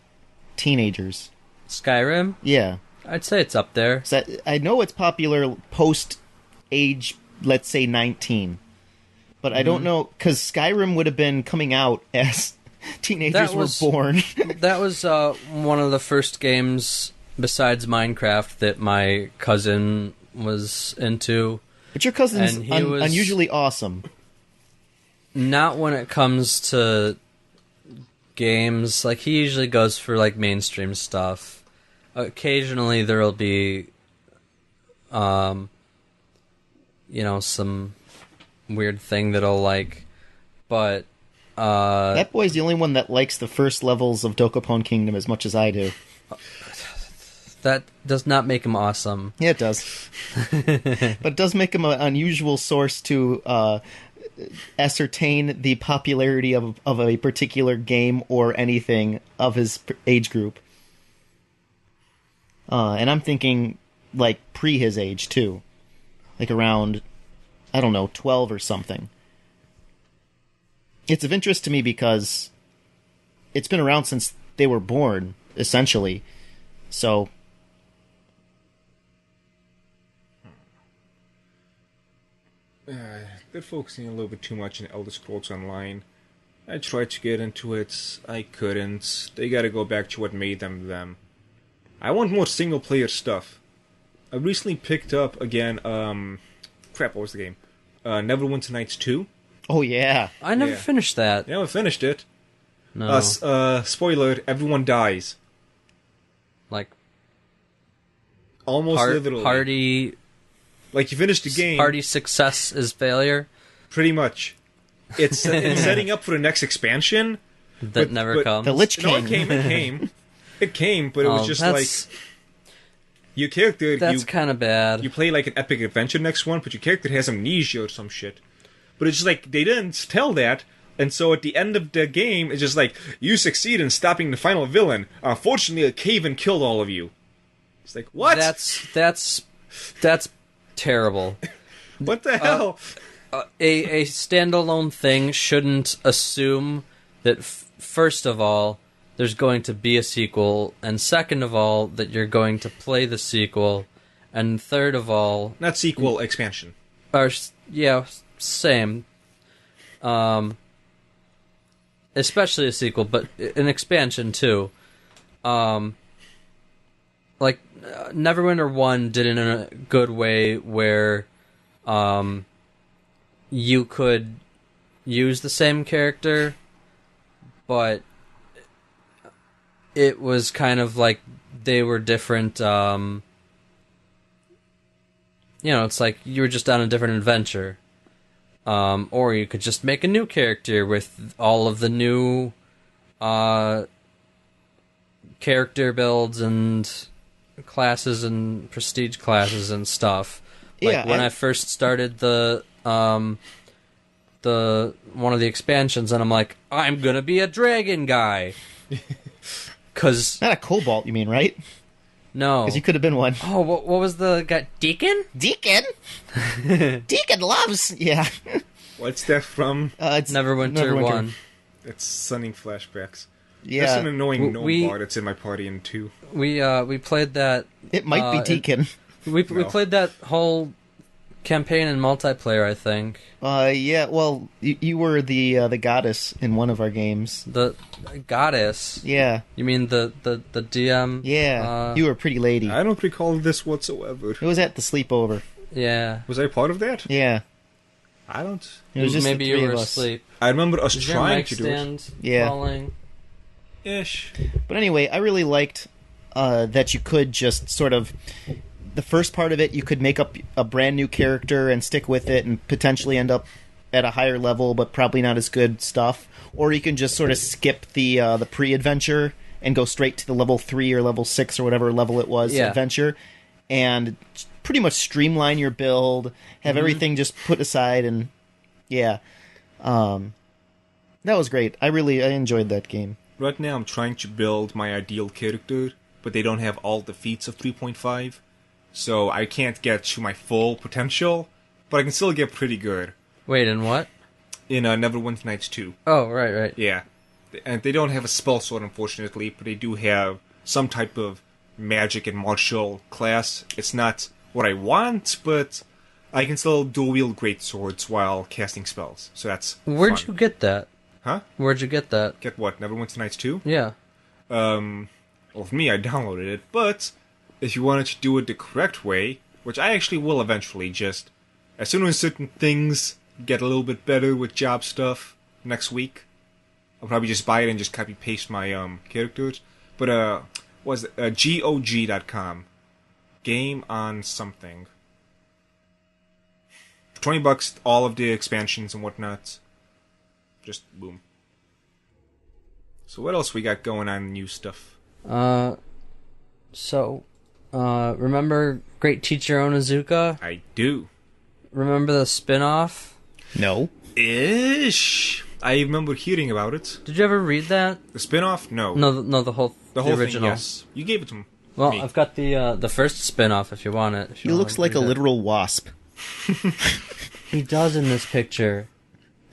teenagers? Skyrim? Yeah. I'd say it's up there. So I know it's popular post-age, let's say, 19. But I don't know, because Skyrim would have been coming out as teenagers were born. That was one of the first games, besides Minecraft, that my cousin was into. But your cousin's unusually awesome. Not when it comes to games. Like, he usually goes for, like, mainstream stuff. Occasionally there'll be, some weird thing that I'll like, but, that boy's the only one that likes the first levels of Dokapon Kingdom as much as I do. That does not make him awesome. Yeah, it does. But it does make him an unusual source to, ascertain the popularity of a particular game or anything of his age group. And I'm thinking, like, pre his age, too. Like, around, 12 or something. It's of interest to me because it's been around since they were born, essentially. So... they're focusing a little bit too much on Elder Scrolls Online. I tried to get into it, I couldn't. They gotta go back to what made them them. I want more single-player stuff. I recently picked up, again, what was the game? Neverwinter Nights 2. Oh, yeah. I never finished that. Yeah, I finished it. No. Spoiler, everyone dies. Like, Almost literally. Party Like, you finish the game... Party success is failure? Pretty much. It's setting up for the next expansion. That never comes. The Lich King. No, it came, but it was just like... Your character... That's kind of bad. You play like an epic adventure next one, but your character has amnesia or some shit. But it's just like, they didn't tell that, and so at the end of the game, it's just like, you succeed in stopping the final villain. Unfortunately, a cave-in killed all of you. It's like, what? That's terrible. What the hell? A standalone thing shouldn't assume that, first of all, there's going to be a sequel, and second of all, that you're going to play the sequel, and third of all... Not sequel, expansion. Yeah, same. Especially a sequel, but an expansion too. Like, Neverwinter 1 did it in a good way where you could use the same character, but it was kind of like they were different. It's like you were just on a different adventure. Or you could just make a new character with all of the new character builds and classes and prestige classes and stuff. Like when I first started the one of the expansions, and I'm like, I'm gonna be a dragon guy. Cause not a cobalt, you mean, right? No, because you could have been one. Oh, what was the guy? Deacon? Deacon loves. Yeah. What's that from? It's Neverwinter 1. It's stunning flashbacks. Yeah. There's an annoying gnome bard that's in my party in 2. We played that. It might be Deacon. We played that whole campaign in multiplayer, I think. Yeah. Well, you were the goddess in one of our games. The goddess. Yeah. You mean the DM? Yeah. You were a pretty lady. I don't recall this whatsoever. It was at the sleepover. Yeah. Was I part of that? Yeah. I don't. It was just maybe the three you were of us. asleep. I remember us Is trying to do it. Yeah. Falling? Ish. But anyway, I really liked that you could just sort of... The first part of it, you could make up a brand new character and stick with it and potentially end up at a higher level, but probably not as good stuff. Or you can just sort of skip the pre-adventure and go straight to the level 3 or level 6 or whatever level it was adventure, and pretty much streamline your build, have everything just put aside, and that was great. I enjoyed that game. Right now I'm trying to build my ideal character, but they don't have all the feats of 3.5. So I can't get to my full potential, but I can still get pretty good. Wait, in what? In Neverwinter Nights 2. Oh, right. Yeah. And they don't have a spell sword, unfortunately, but they do have some type of magic and martial class. It's not what I want, but I can still dual-wield great swords while casting spells. So that's Where'd you get that? Huh? Where'd you get that? Get what? Neverwinter Nights 2? Yeah. Well, for me, I downloaded it, but... If you wanted to do it the correct way, which I actually will eventually, just as soon as certain things get a little bit better with job stuff next week, I'll probably just buy it and just copy-paste my characters. But, what was it? GOG.com. Game on something. For $20, all of the expansions and whatnot. Just boom. So what else we got going on new stuff? Remember Great Teacher Onizuka? I do. Remember the spin-off? No. Ish. I remember hearing about it. Did you ever read that? The spin-off? No. No, the whole original. Thing, yes. You gave it to me. Well, I've got the first spin-off if you want it. He looks like a literal wasp. He does in this picture.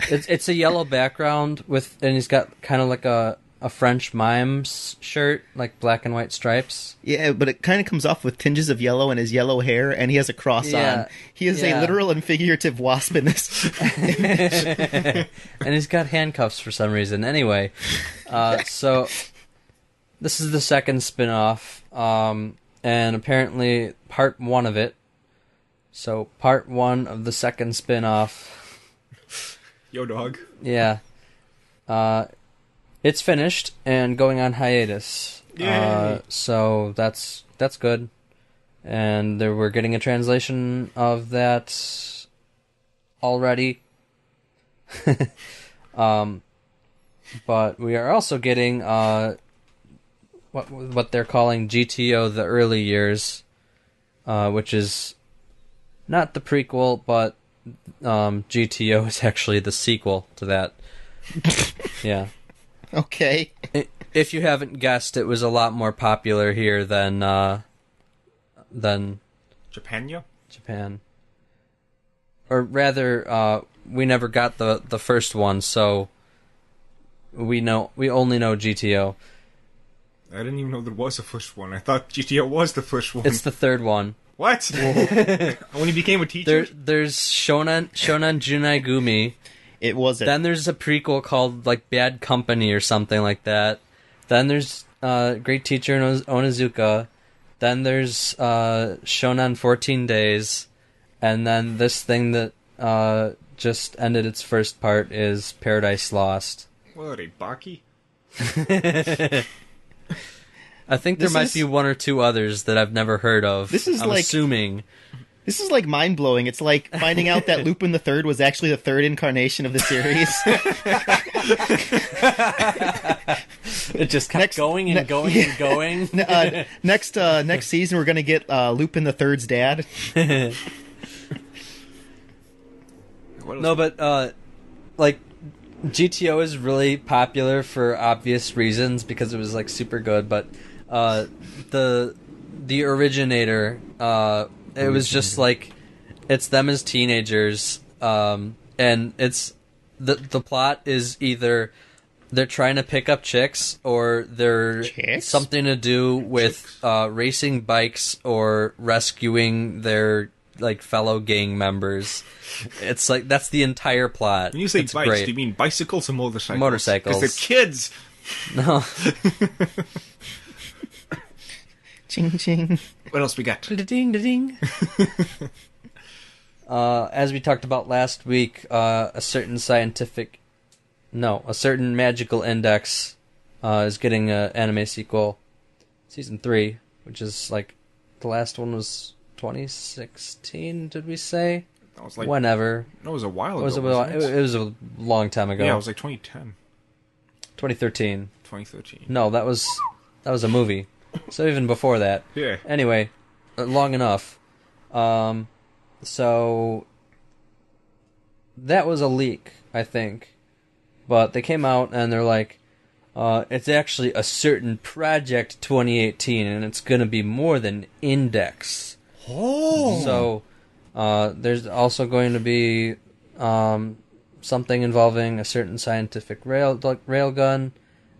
It's a yellow background and he's got kind of like a a French mime shirt, like black and white stripes. Yeah, but it kind of comes off with tinges of yellow in his yellow hair, and he has a cross on. He is a literal and figurative wasp in this. And he's got handcuffs for some reason. Anyway, so this is the second spin-off, and apparently part one of it. So part one of the second spin-off. Yo, dog. Yeah. It's finished and going on hiatus. Yay. So that's good. And we're getting a translation of that already. But we are also getting what they're calling GTO the early years, which is not the prequel, but GTO is actually the sequel to that. Yeah. Okay. If you haven't guessed, it was a lot more popular here than Japan. Or rather, we never got the first one, so we only know GTO. I didn't even know there was a first one. I thought GTO was the first one. It's the third one. What? When he became a teacher? There's Shonan Junai Gumi. It wasn't. Then there's a prequel called like Bad Company or something like that. Then there's Great Teacher Onizuka. Then there's Shonan 14 Days. And then this thing that just ended its first part is Paradise Lost. What, a Baki? I think there might be one or two others that I've never heard of. I'm assuming. This is like mind-blowing. It's like finding out that Lupin the Third was actually the third incarnation of the series. It just kept going and going. Next season, we're going to get Lupin the Third's dad. No, but like GTO is really popular for obvious reasons because it was like super good. But the originator. It was just like it's them as teenagers, and it's the plot is either they're trying to pick up chicks or they're something to do with racing bikes or rescuing their like fellow gang members. It's like that's the entire plot. When you say it's bikes, great. do you mean bicycles or motorcycles? Motorcycles. Because they're kids. No. Ching ching. What else we got? Ding ding. As we talked about last week, a certain magical index is getting an anime sequel, season 3, which is like the last one was 2016. Did we say? That was like whenever. No, it was a while ago. It was a long time ago. Yeah, it was like 2010. 2013. 2013. No, that was a movie. So even before that. Yeah. Anyway, long enough. So that was a leak, I think. But they came out and they're like, it's actually a certain Project 2018 and it's going to be more than Index. Oh. So there's also going to be something involving a certain scientific railgun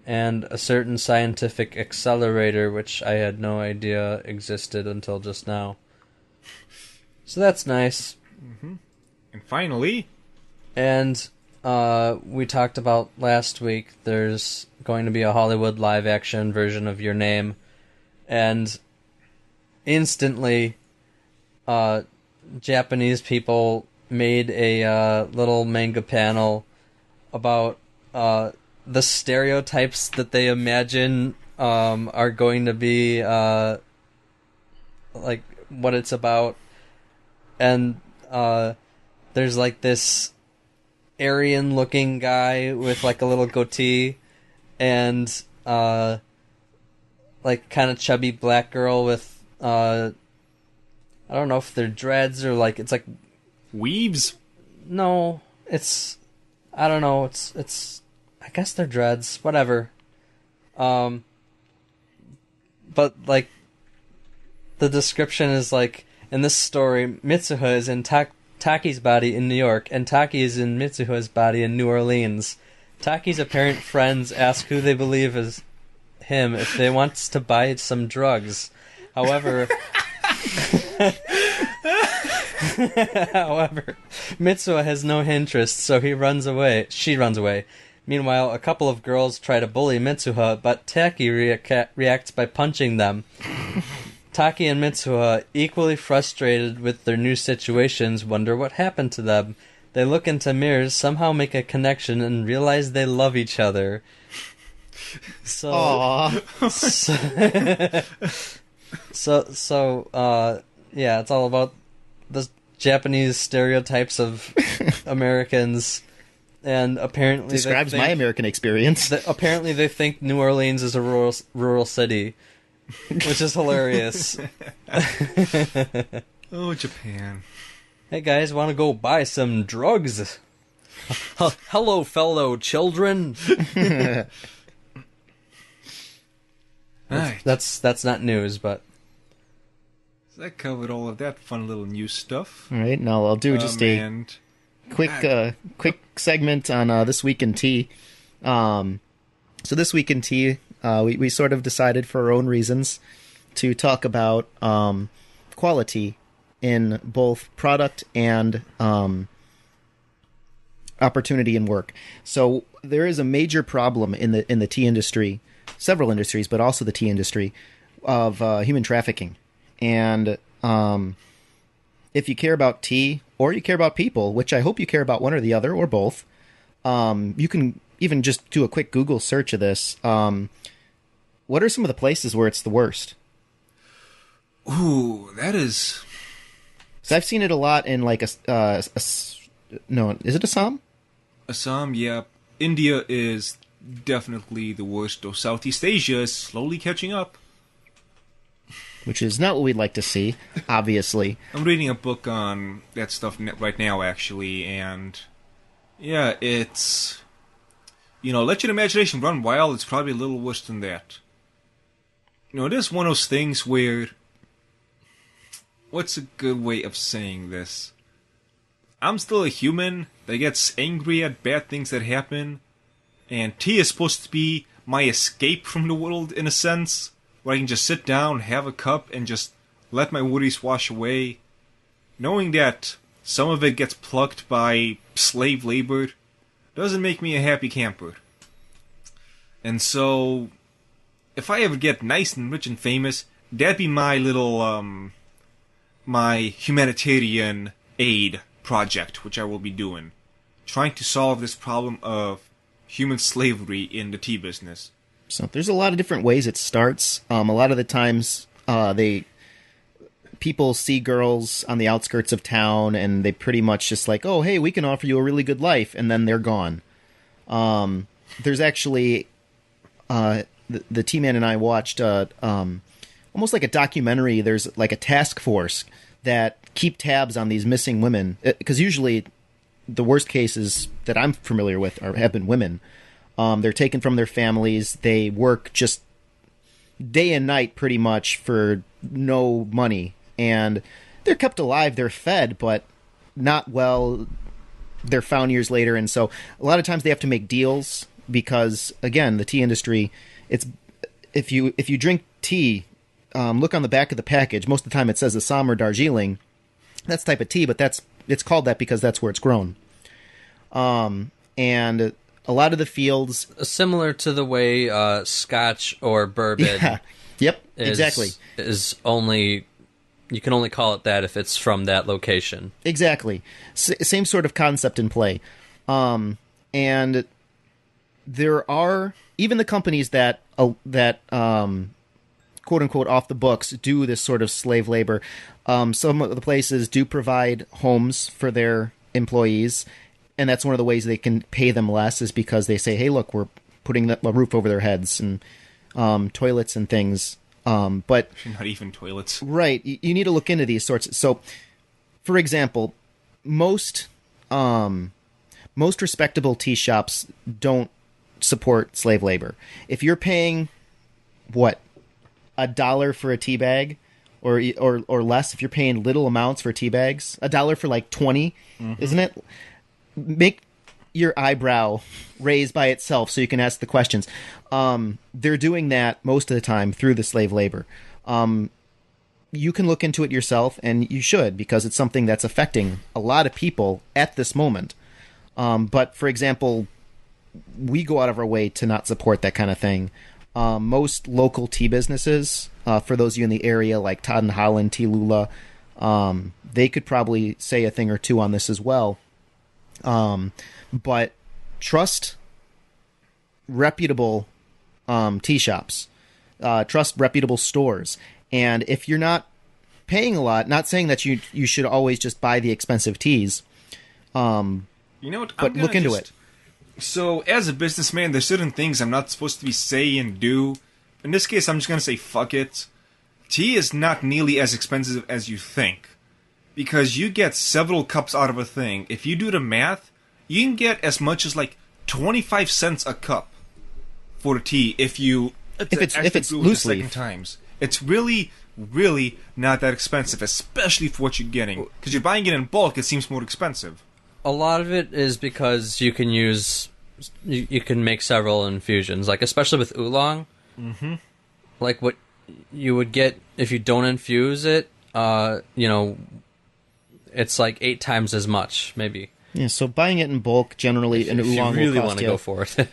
and a certain scientific accelerator, which I had no idea existed until just now. So that's nice. Mm-hmm. And finally... And we talked about last week, there's going to be a Hollywood live-action version of Your Name. And instantly, Japanese people made a little manga panel about... the stereotypes that they imagine are going to be like what it's about, and there's like this Aryan-looking guy with like a little goatee, and like kind of chubby black girl with I don't know if they're dreads or like it's like weaves. No, it's I don't know. It's I guess they're dreads, whatever. But like, the description is like, in this story, Mitsuha is in Taki's body in New York, and Taki is in Mitsuha's body in New Orleans. Taki's apparent friends ask who they believe is him if they wants to buy some drugs. However, Mitsuha has no interest, so he runs away. She runs away. Meanwhile, a couple of girls try to bully Mitsuha, but Taki reacts by punching them. Taki and Mitsuha, equally frustrated with their new situations, wonder what happened to them. They look into mirrors, somehow make a connection, and realize they love each other. So, yeah, it's all about the Japanese stereotypes of Americans, and apparently describes my American experience. Apparently, they think New Orleans is a rural city, which is hilarious. Oh, Japan. Hey guys, want to go buy some drugs? Hello, fellow children. Right. That's not news, but So that covered all of that fun little news stuff. All right, now I'll do just a quick segment on This Week in Tea. So This Week in Tea, we sort of decided for our own reasons to talk about quality in both product and opportunity in work. So there is a major problem in the tea industry, several industries, but also the tea industry, of human trafficking. And if you care about tea or you care about people, which I hope you care about one or the other or both, you can even just do a quick Google search of this. What are some of the places where it's the worst? Ooh, that is... So I've seen it a lot in like no, is it Assam? Assam, yeah. India is definitely the worst, though Southeast Asia is slowly catching up. Which is not what we'd like to see, obviously. I'm reading a book on that stuff right now, actually, and yeah, it's... let your imagination run wild. It's probably a little worse than that. It is one of those things where... What's a good way of saying this? I'm still a human that gets angry at bad things that happen, and tea is supposed to be my escape from the world, in a sense, where I can just sit down, have a cup, and just let my worries wash away. Knowing that some of it gets plucked by slave labor doesn't make me a happy camper. And so, if I ever get nice and rich and famous, that'd be my little, my humanitarian aid project, which I will be doing. Trying to solve this problem of human slavery in the tea business. So there's a lot of different ways it starts. A lot of the times, people see girls on the outskirts of town, and they pretty much just like, oh, hey, we can offer you a really good life, and then they're gone. There's actually, the T-Man and I watched almost like a documentary. There's like a task force that keep tabs on these missing women, because usually the worst cases that I'm familiar with have been women. They're taken from their families. They work just day and night pretty much for no money. And they're kept alive. They're fed, but not well. They're found years later. And so a lot of times they have to make deals because, again, the tea industry, it's if you drink tea, look on the back of the package. Most of the time it says Assam or Darjeeling. That's the type of tea, but it's called that because that's where it's grown. And a lot of the fields... Similar to the way Scotch or bourbon... Yeah. Yep, exactly. Is only... You can only call it that if it's from that location. Exactly. Same sort of concept in play. And there are... Even the companies that quote-unquote off the books do this sort of slave labor. Some of the places do provide homes for their employees, and that's one of the ways they can pay them less is because they say, hey, look, we're putting a roof over their heads and toilets and things. But not even toilets. Right. You need to look into these sorts. So, for example, most respectable tea shops don't support slave labor. If you're paying, what, $1 for a tea bag, or less, if you're paying little amounts for tea bags, $1 for like 20, isn't it? your eyebrow raise by itself so you can ask the questions. They're doing that most of the time through the slave labor. You can look into it yourself, and you should, because it's something that's affecting a lot of people at this moment. But, for example, we go out of our way to not support that kind of thing. Most local tea businesses, for those of you in the area, like Todd and Holland, Tea Lula, they could probably say a thing or two on this as well. But trust reputable tea shops. Trust reputable stores. And if you're not paying a lot, not saying that you should always just buy the expensive teas, You know what? but look into it. So, as a businessman, there's certain things I'm not supposed to be say and do. In this case, I'm just gonna say fuck it. Tea is not nearly as expensive as you think, because you get several cups out of a thing. If you do the math, you can get as much as like 25 cents a cup for the tea if it's loose second leaf. times. It's really, really not that expensive, especially for what you're getting. Because you're buying it in bulk, it seems more expensive. A lot of it is because you can you can make several infusions, like especially with oolong. Mm-hmm. Like what you would get if you don't infuse it, it's like 8 times as much, maybe. Yeah, so buying it in bulk generally in If oolong you really will want cost to go for it.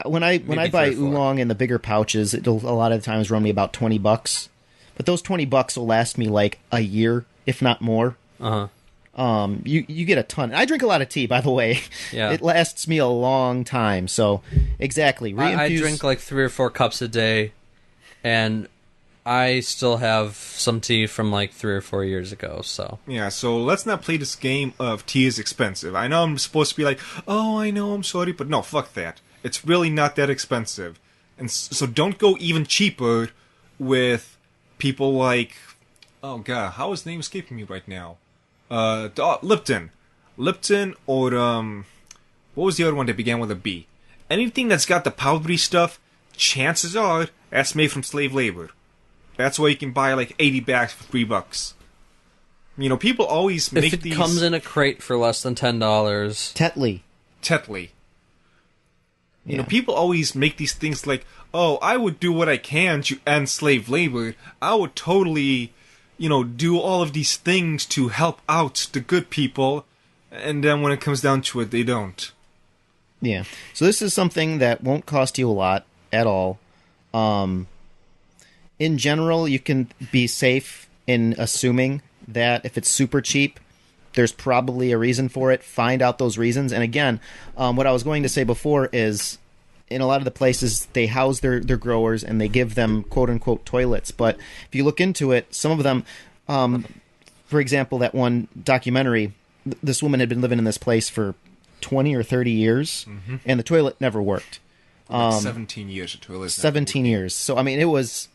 when I buy 3 or 4. oolong in the bigger pouches, it'll a lot of the times run me about $20. But those $20 will last me like a year, if not more. You get a ton. I drink a lot of tea, by the way. Yeah. It lasts me a long time. So exactly, I drink like 3 or 4 cups a day, and I still have some tea from like 3 or 4 years ago, so... Yeah, so let's not play this game of tea is expensive. I know I'm supposed to be like, oh, I know, I'm sorry, but no, fuck that. It's really not that expensive. And so don't go even cheaper with people like... Oh, God, how is the name escaping me right now? Lipton. Lipton or, what was the other one that began with a B? Anything that's got the powdery stuff, chances are that's made from slave labor. That's why you can buy like 80 bags for $3. You know, people always make if it these... comes in a crate for less than $10... Tetley. You know, people always make these things like, oh, I would do what I can to end slave labor. I would totally, do all of these things to help out the good people. And then when it comes down to it, they don't. Yeah. So this is something that won't cost you a lot at all. In general, you can be safe in assuming that if it's super cheap, there's probably a reason for it. Find out those reasons. And again, what I was going to say before is in a lot of the places, they house their growers and they give them quote-unquote toilets. But if you look into it, some of them, for example, that one documentary, this woman had been living in this place for 20 or 30 years, and the toilet never worked. 17 years, the toilet. 17 years. So, I mean, it was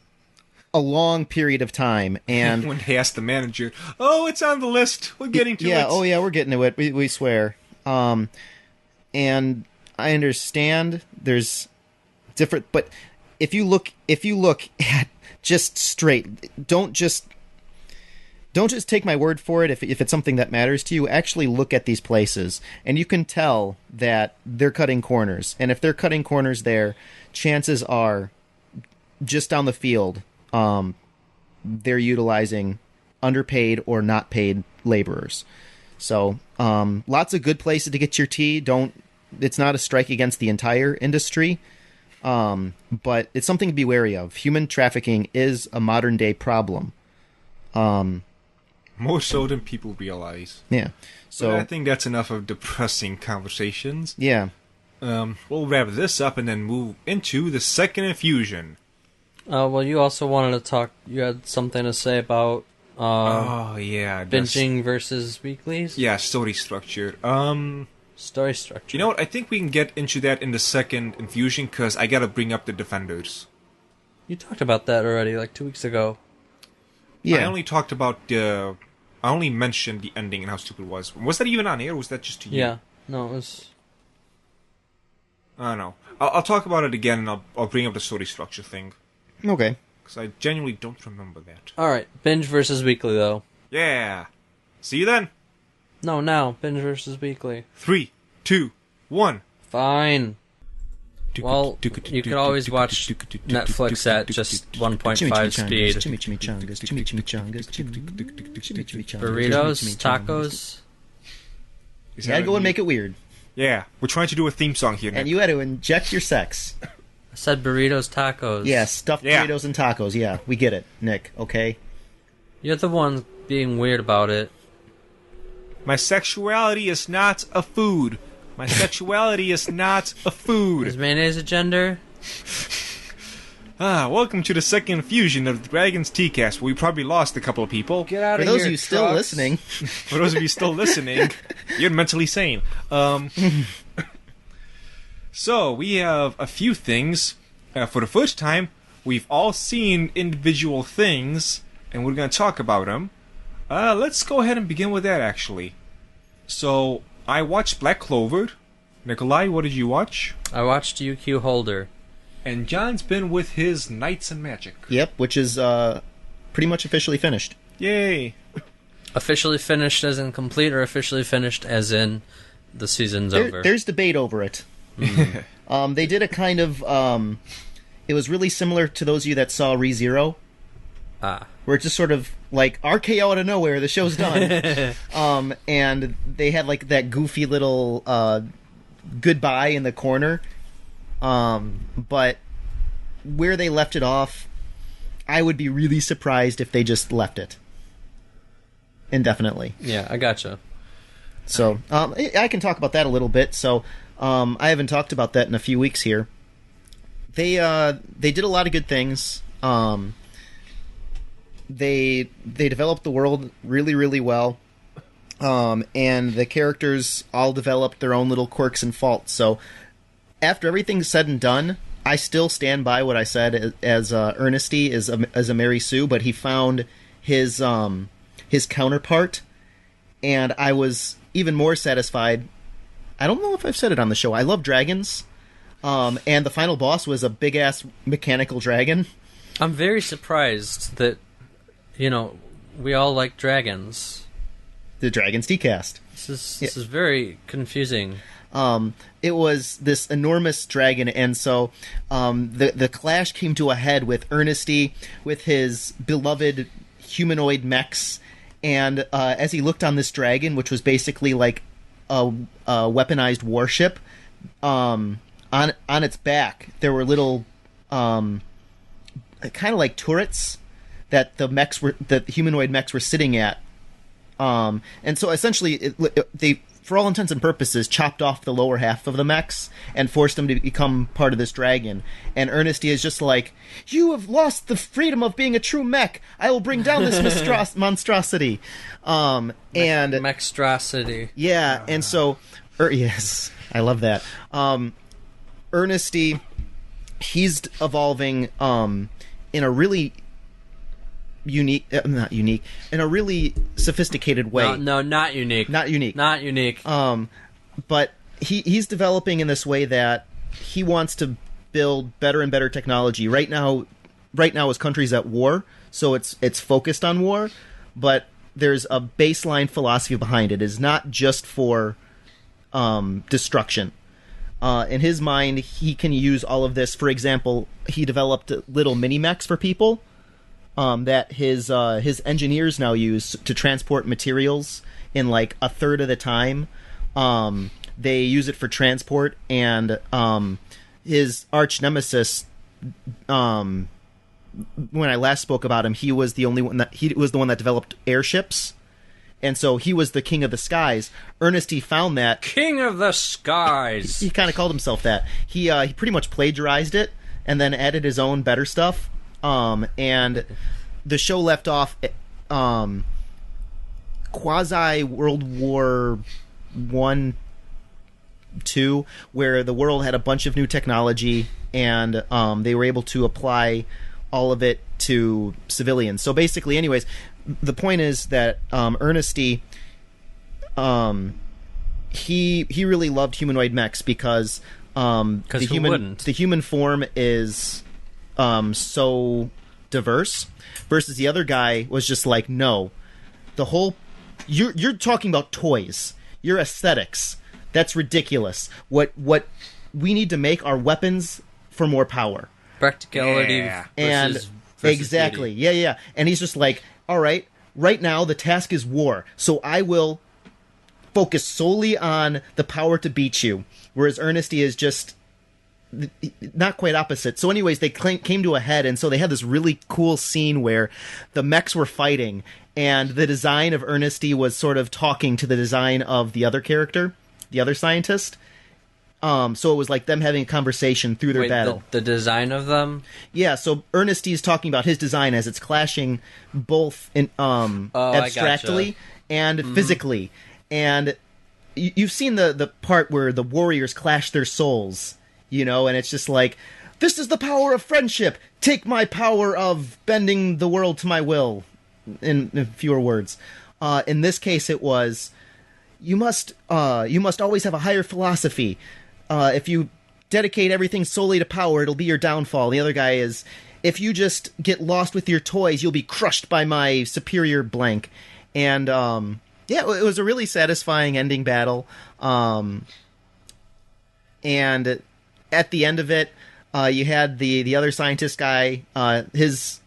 a long period of time. And when they asked the manager, oh, it's on the list. We're getting to it. Yeah, oh yeah, we're getting to it. We swear. And I understand there's different, but if you look at just straight, don't just take my word for it. If it's something that matters to you, actually look at these places, and you can tell that they're cutting corners. And if they're cutting corners there, chances are, just down the field, they're utilizing underpaid or not paid laborers. So, lots of good places to get your tea. It's not a strike against the entire industry, but it's something to be wary of. Human trafficking is a modern day problem. More so than people realize. Yeah. So but I think that's enough of depressing conversations. Yeah. We'll wrap this up and then move into the second infusion. Well, you also wanted to talk. You had something to say about binging versus weeklies. Yeah, story structure. Story structure. You know what? I think we can get into that in the second infusion because I gotta bring up the defenders. You talked about that already, like 2 weeks ago. Yeah. I only talked about I only mentioned the ending and how stupid it was. Was that even on air, or was that just to you? Yeah. No, it was... I don't know. I'll talk about it again, and I'll bring up the story structure thing. Okay. Because I genuinely don't remember that. Alright, binge versus weekly, though. Yeah. See you then. No, now. Binge versus weekly. 3, 2, 1. Fine. Well, you could always watch Netflix at just 1.5 speed. Burritos, tacos. You had to go and make it weird. Yeah, we're trying to do a theme song here, Nick. And you had to inject your sex. I said burritos, tacos. Yeah, stuffed burritos and tacos. Yeah, we get it, Nick, okay? You're the one being weird about it. My sexuality is not a food. My sexuality is not a food. Is mayonnaise a gender? Welcome to the second fusion of the Dragon's Teacast, where we probably lost a couple of people. Get out For of here, those of you still listening. For those of you still listening, you're mentally sane. So, we have a few things. For the first time, we've all seen individual things, and we're going to talk about them. Let's go ahead and begin with that, actually. So, I watched Black Clover. Nikolai, what did you watch? I watched UQ Holder. And John's been with his Knights and Magic. Yep, which is pretty much officially finished. Yay! Officially finished as in complete, or officially finished as in the season's over? There's debate over it. They did a kind of... it was really similar to those of you that saw ReZero. Where it's just sort of like RKO out of nowhere, the show's done. And they had like that goofy little goodbye in the corner. But where they left it off, I would be really surprised if they just left it indefinitely. Yeah, I gotcha. So I can talk about that a little bit. So I haven't talked about that in a few weeks here. They did a lot of good things. They developed the world really, really well. And the characters all developed their own little quirks and faults. So after everything's said and done, I still stand by what I said as Ernesty as a Mary Sue, but he found his counterpart, and I was even more satisfied. I don't know if I've said it on the show. I love dragons, and the final boss was a big-ass mechanical dragon. I'm very surprised that, we all like dragons. The Dragon's Teacast. This is very confusing. It was this enormous dragon, and so the clash came to a head with Ernesty, with his beloved humanoid mechs, and as he looked on this dragon, which was basically like a weaponized warship, on its back there were little kind of like turrets that the humanoid mechs were sitting at. And so essentially they, for all intents and purposes, chopped off the lower half of the mechs and forced them to become part of this dragon. And Ernesty is just like, "You have lost the freedom of being a true mech. I will bring down this monstrosity." And Mechstrosity. Yeah, and so, yes, I love that. Ernesty, he's evolving in a really not unique, in a really sophisticated way. No, not unique. Not unique. Not unique. But he's developing in this way that he wants to build better and better technology. Right now his country's at war, so it's focused on war, but there's a baseline philosophy behind it. It is not just for destruction. In his mind, he can use all of this. For example, he developed little mini-mechs for people that his engineers now use to transport materials in like a third of the time. They use it for transport, and his arch nemesis, when I last spoke about him, he was the one that developed airships, and so he was the king of the skies. Ernesty found that King of the skies. He kind of called himself that. He pretty much plagiarized it and then added his own better stuff. And the show left off quasi World War I, II, where the world had a bunch of new technology, and they were able to apply all of it to civilians. So basically, anyways, the point is that Ernesty, he really loved humanoid mechs because the human form is so diverse, versus the other guy was just like, no, the whole you're talking about toys, your aesthetics. That's ridiculous. What we need to make are weapons for more power. Practicality versus exactly. beauty. Yeah. And he's just like, all right now the task is war, so I will focus solely on the power to beat you, whereas Ernestine is just not quite opposite. So anyways, they came to a head, and so they had this really cool scene where the mechs were fighting, and the design of Ernestine was sort of talking to the design of the other character, the other scientist. So it was like them having a conversation through their battle. The design of them? Yeah, so Ernestine's talking about his design as it's clashing both in abstractly and physically. And you've seen the part where the warriors clash their souls, and it's just like, this is the power of friendship. Take my power of bending the world to my will, in fewer words. In this case, it was, you must always have a higher philosophy. If you dedicate everything solely to power, it'll be your downfall. The other guy is, if you just get lost with your toys, you'll be crushed by my superior blank. And it was a really satisfying ending battle. And at the end of it, you had the other scientist guy. His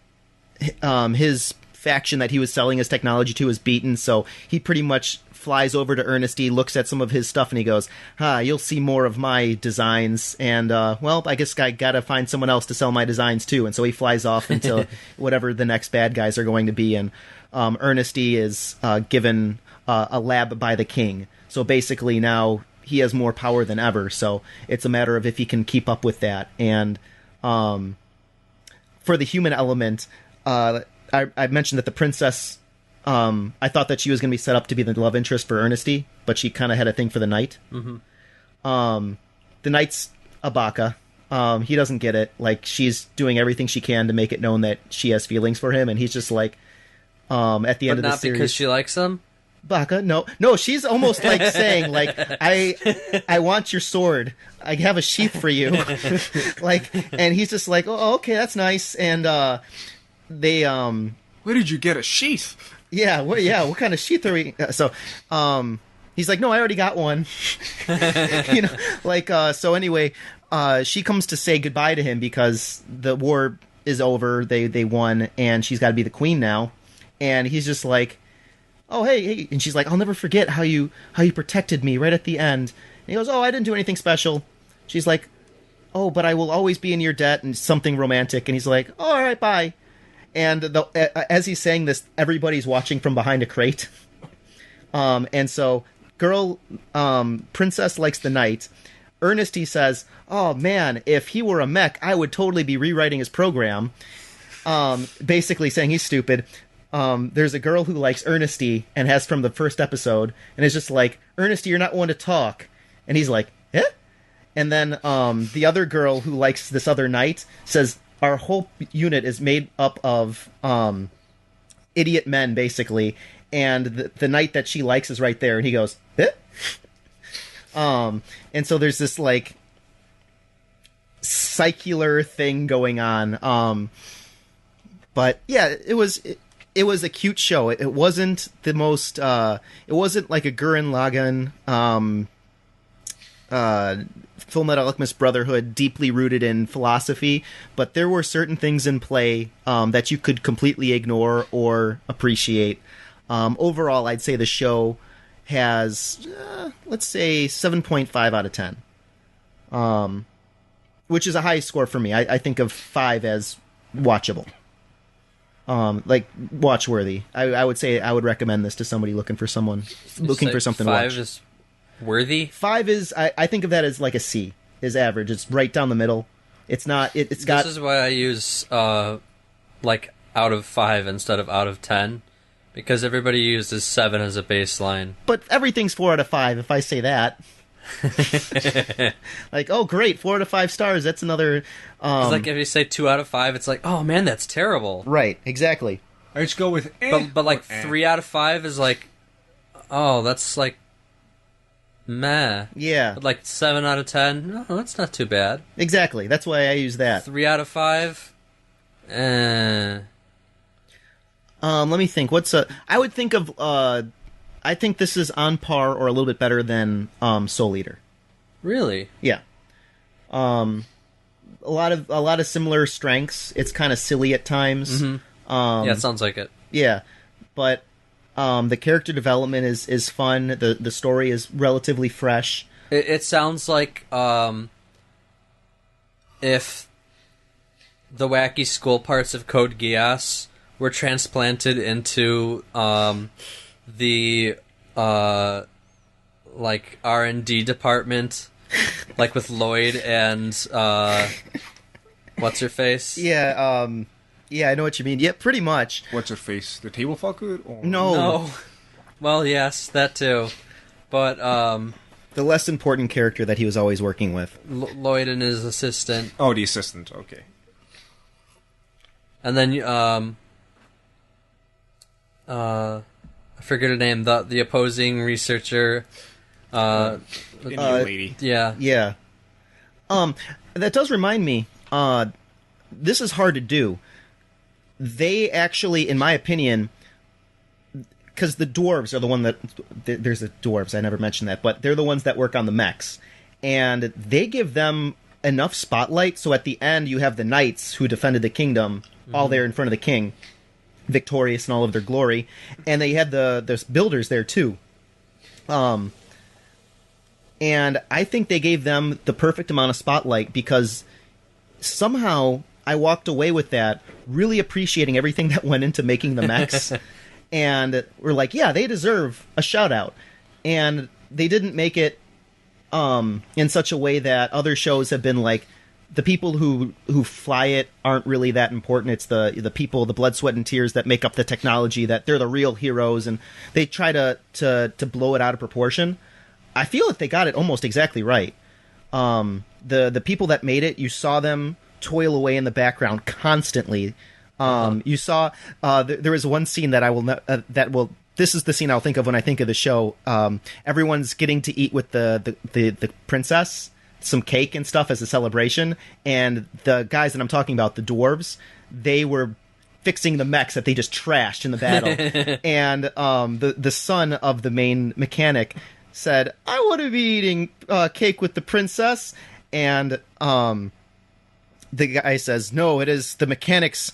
faction that he was selling his technology to was beaten, so he pretty much flies over to Ernestine, looks at some of his stuff, and he goes, you'll see more of my designs, and, I guess I gotta find someone else to sell my designs to, and so he flies off into whatever the next bad guys are going to be, and Ernestine is given a lab by the king, so basically now he has more power than ever, so it's a matter of if he can keep up with that, and for the human element, I mentioned that the princess, I thought that she was going to be set up to be the love interest for Ernestine, but she kind of had a thing for the knight. Mm-hmm. The knight's a baka. He doesn't get it. Like, she's doing everything she can to make it known that she has feelings for him, and he's just like, at the end of the series... But not because she likes him? Baka, no, she's almost like saying, like, I want your sword. I have a sheath for you. And he's just like, oh, okay, that's nice, and, they where did you get a sheath? What kind of sheath are we? He's like, no, I already got one. So anyway, she comes to say goodbye to him because the war is over. They won, and she's got to be the queen now. And he's just like, oh, hey, and she's like, I'll never forget how you protected me right at the end. And he goes, oh, I didn't do anything special. She's like, oh, but I will always be in your debt, and something romantic. And he's like, oh, all right, bye. And as he's saying this, everybody's watching from behind a crate. And so, princess likes the knight. Ernestine says, oh man, if he were a mech, I would totally be rewriting his program. Basically saying he's stupid. There's a girl who likes Ernestine and has from the first episode, and is just like, Ernestine, you're not one to talk. And he's like, eh? And then the other girl who likes this other knight says, our whole unit is made up of idiot men, basically, and the knight that she likes is right there, and he goes, eh? And so there's this, like, circular thing going on. But, yeah, it was a cute show. It wasn't the most, it wasn't like a Gurren Lagann, Full Metal Alchemist Brotherhood, deeply rooted in philosophy, but there were certain things in play that you could completely ignore or appreciate. Overall, I'd say the show has, let's say, 7.5 out of 10, which is a high score for me. I think of 5 as watchable, watch-worthy. I would say I would recommend this to somebody looking for something to watch. 5 is worthy? 5 is, I think of that as like a C, is average. It's right down the middle. It's not, it's got... This is why I use, out of 5 instead of out of 10, because everybody uses 7 as a baseline. But everything's 4 out of 5, if I say that. Oh great, 4 out of 5 stars, that's another... It's like if you say 2 out of 5, it's like, oh man, that's terrible. Right, exactly. All right, let's go with But like 3 out of 5 is like, oh, that's like, meh. Yeah. But like 7 out of 10, no, that's not too bad. Exactly, that's why I use that. 3 out of 5, let me think. I would think of I think this is on par or a little bit better than Soul Eater. Really? Yeah. A lot of similar strengths. It's kind of silly at times. Mm-hmm. Yeah, it sounds like it. Yeah, but the character development is fun. The story is relatively fresh. It sounds like if the wacky school parts of Code Geass were transplanted into the like R&D department, like with Lloyd and what's her face? Yeah, I know what you mean. Yeah, pretty much. What's her face? The table fucker? Or... No. Well, yes, that too. But the less important character that he was always working with. Lloyd and his assistant. Oh, the assistant. Okay. And then I forget her name. The opposing researcher. Indian lady. Yeah. Yeah. That does remind me. This is hard to do. They actually, in my opinion, because the dwarves are the one that... There's the dwarves, I never mentioned that, but they're the ones that work on the mechs. And they give them enough spotlight, so at the end you have the knights who defended the kingdom, all there in front of the king, victorious in all of their glory, and they had the builders there too. And I think they gave them the perfect amount of spotlight, because somehow I walked away with that really appreciating everything that went into making the mechs. And we're like, yeah, they deserve a shout out. And they didn't make it in such a way that other shows have been like, the people who fly it aren't really that important. It's the people, the blood, sweat, and tears that make up the technology, that they're the real heroes, and they try to blow it out of proportion. I feel that they got it almost exactly right. The people that made it, you saw them toil away in the background constantly. You saw there was one scene that this is the scene I'll think of when I think of the show. Everyone's getting to eat with the princess some cake and stuff as a celebration, and the guys that I'm talking about, the dwarves, they were fixing the mechs that they just trashed in the battle. And the son of the main mechanic said, I want to be eating cake with the princess. And the guy says, no, it is the mechanic's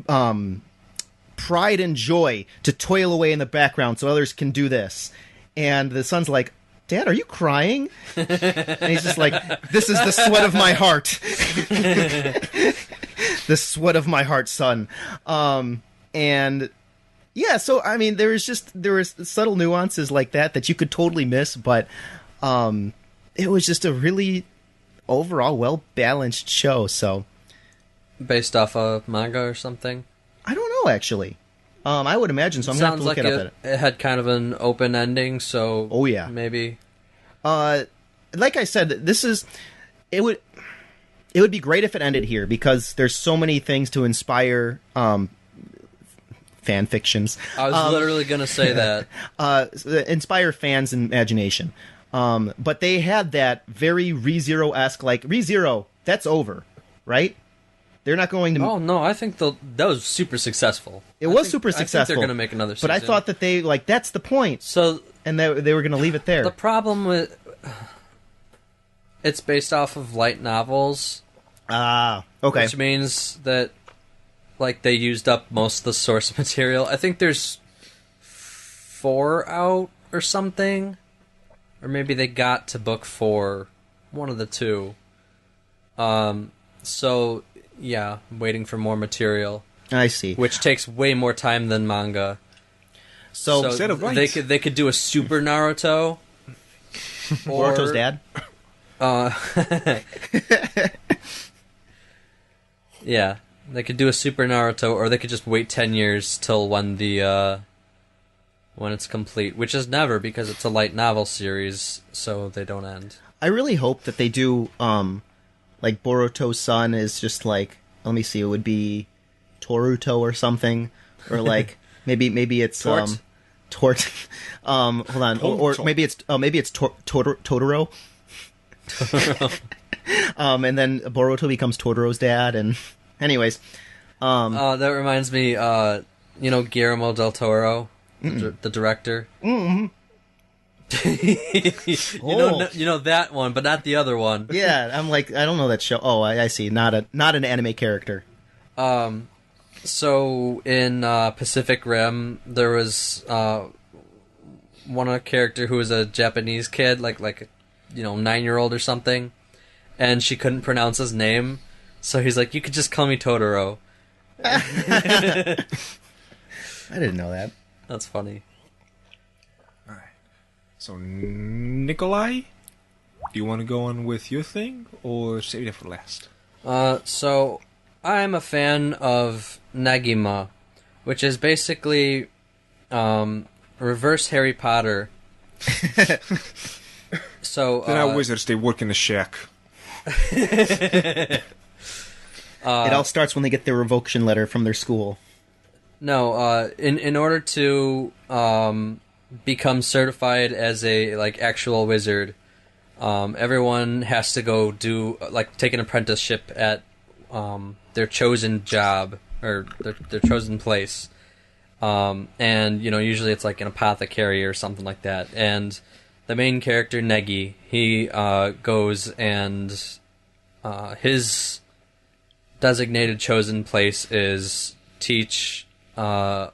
pride and joy to toil away in the background so others can do this. And the son's like, Dad, are you crying? And he's just like, this is the sweat of my heart. The sweat of my heart, son. And yeah, so I mean, there was subtle nuances like that you could totally miss, but it was just a really overall well-balanced show. So based off of manga or something? I don't know, actually. I would imagine so. I'm going to have to look it up. It had kind of an open ending, so... Oh, yeah. Maybe. Like I said, it would be great if it ended here, because there's so many things to inspire fan fictions. I was literally going to say that. Inspire fans' imagination. But they had that very ReZero-esque, like, ReZero, that's over, right? They're not going to... Oh, no, I think that was super successful. It was super successful. I think they're going to make another season. But I thought that they, like, that's the point. So... And they were going to leave it there. The problem with... It's based off of light novels. Ah, okay. Which means that, like, they used up most of the source material. I think there's 4 out or something. Or maybe they got to book 4. One of the two. So... Yeah, I'm waiting for more material. I see. Which takes way more time than manga. So instead of they could do a Super Naruto. Or, Boruto's dad? Yeah, they could do a Super Naruto, or they could just wait 10 years till when it's complete, which is never, because it's a light novel series, so they don't end. I really hope that they do like Boruto's son is just like, let me see, it would be Toruto or something, or like maybe it's Tort. Hold on, or maybe it's Totoro. And then Boruto becomes Totoro's dad, and anyways, that reminds me, Guillermo del Toro. the director. Mm-hmm. You know that one, but not the other one. Yeah, I'm like, I don't know that show. Oh, I see. Not an anime character. So in Pacific Rim, there was one character who was a Japanese kid, like 9-year-old or something, and she couldn't pronounce his name, so he's like, "You could just call me Totoro." I didn't know that. That's funny. All right. So, Nikolai, do you want to go on with your thing, or save it for last? So I'm a fan of Negima, which is basically reverse Harry Potter. So They're not wizards, they work in the shack. It all starts when they get their revocation letter from their school. No, in order to become certified as a actual wizard, everyone has to go take an apprenticeship at their chosen job or their chosen place, and usually it's like an apothecary or something like that. And the main character Negi, he goes and his designated chosen place is teach a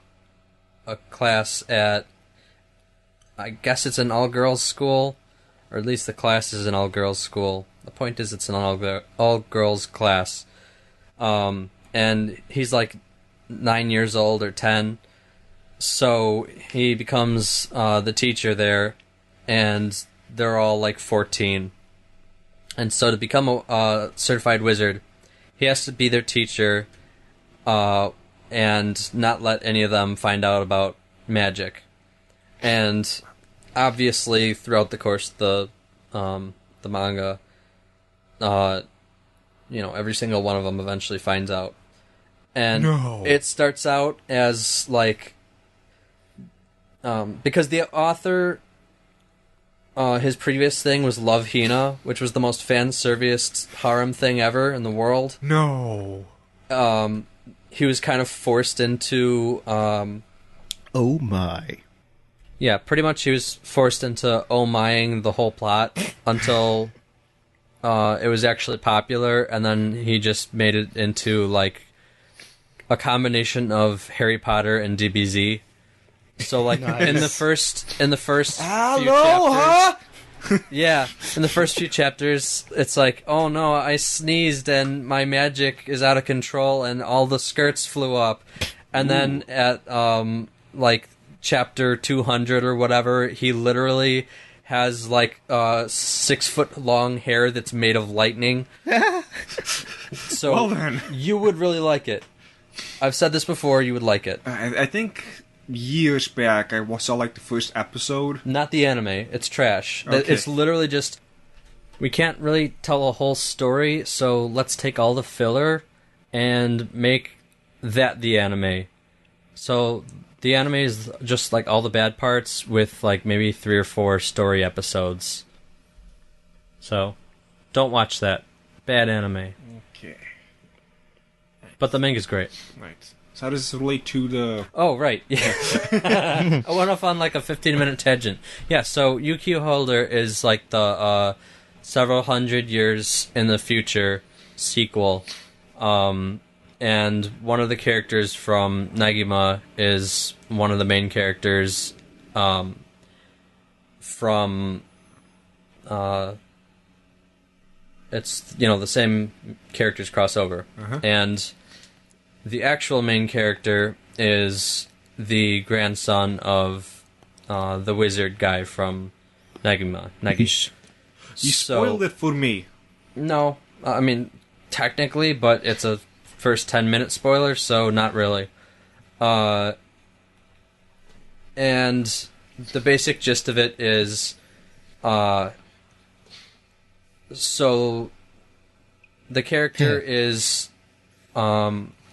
class at, I guess it's an all-girls school, or at least the class is an all-girls school. The point is it's an all-girls class. And he's like 9 years old or 10, so he becomes the teacher there, and they're all like 14. And so to become a certified wizard, he has to be their teacher, and not let any of them find out about magic. And obviously, throughout the course of the manga, every single one of them eventually finds out. And it starts out as because the author, his previous thing was Love Hina, which was the most fan-serviced harem thing ever in the world. No. He was kind of forced into... oh my. Yeah, pretty much he was forced into oh-mying the whole plot until it was actually popular, and then he just made it into, a combination of Harry Potter and DBZ. So, nice. in the first few chapters... Yeah, in the first few chapters, it's like, oh no, I sneezed and my magic is out of control and all the skirts flew up. And then at, chapter 200 or whatever, he literally has, 6-foot-long hair that's made of lightning. So, well then. You would really like it. I've said this before, you would like it. I think... years back, I saw the first episode. Not the anime. It's trash. Okay. It's literally just... We can't really tell a whole story, so let's take all the filler and make that the anime. So the anime is just all the bad parts with maybe 3 or 4 story episodes. So don't watch that. Bad anime. Okay. But the manga's great. Right. So how does this relate to the... Oh, right. Yeah. I went off on a 15-minute tangent. Yeah, so Yukio Holder is the several hundred years in the future sequel. And one of the characters from Negima is one of the main characters from... it's, the same characters crossover. Uh-huh. And... the actual main character is the grandson of the wizard guy from Negima. You spoiled it for me. No, I mean, technically, but it's a first 10-minute spoiler, so not really. And the basic gist of it is... so the character is...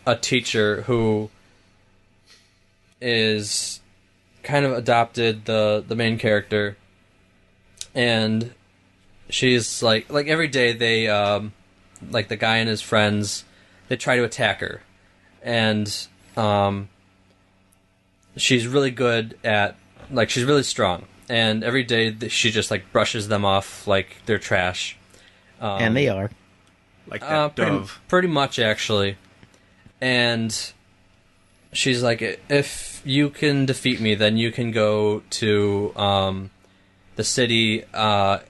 a teacher who is kind of adopted the main character, and she's like every day they the guy and his friends, they try to attack her, and she's really good at, like, she's really strong. And every day she just, like, brushes them off like they're trash. And they are. Like that dove. Pretty much, actually. And she's like, if you can defeat me, then you can go to the city, to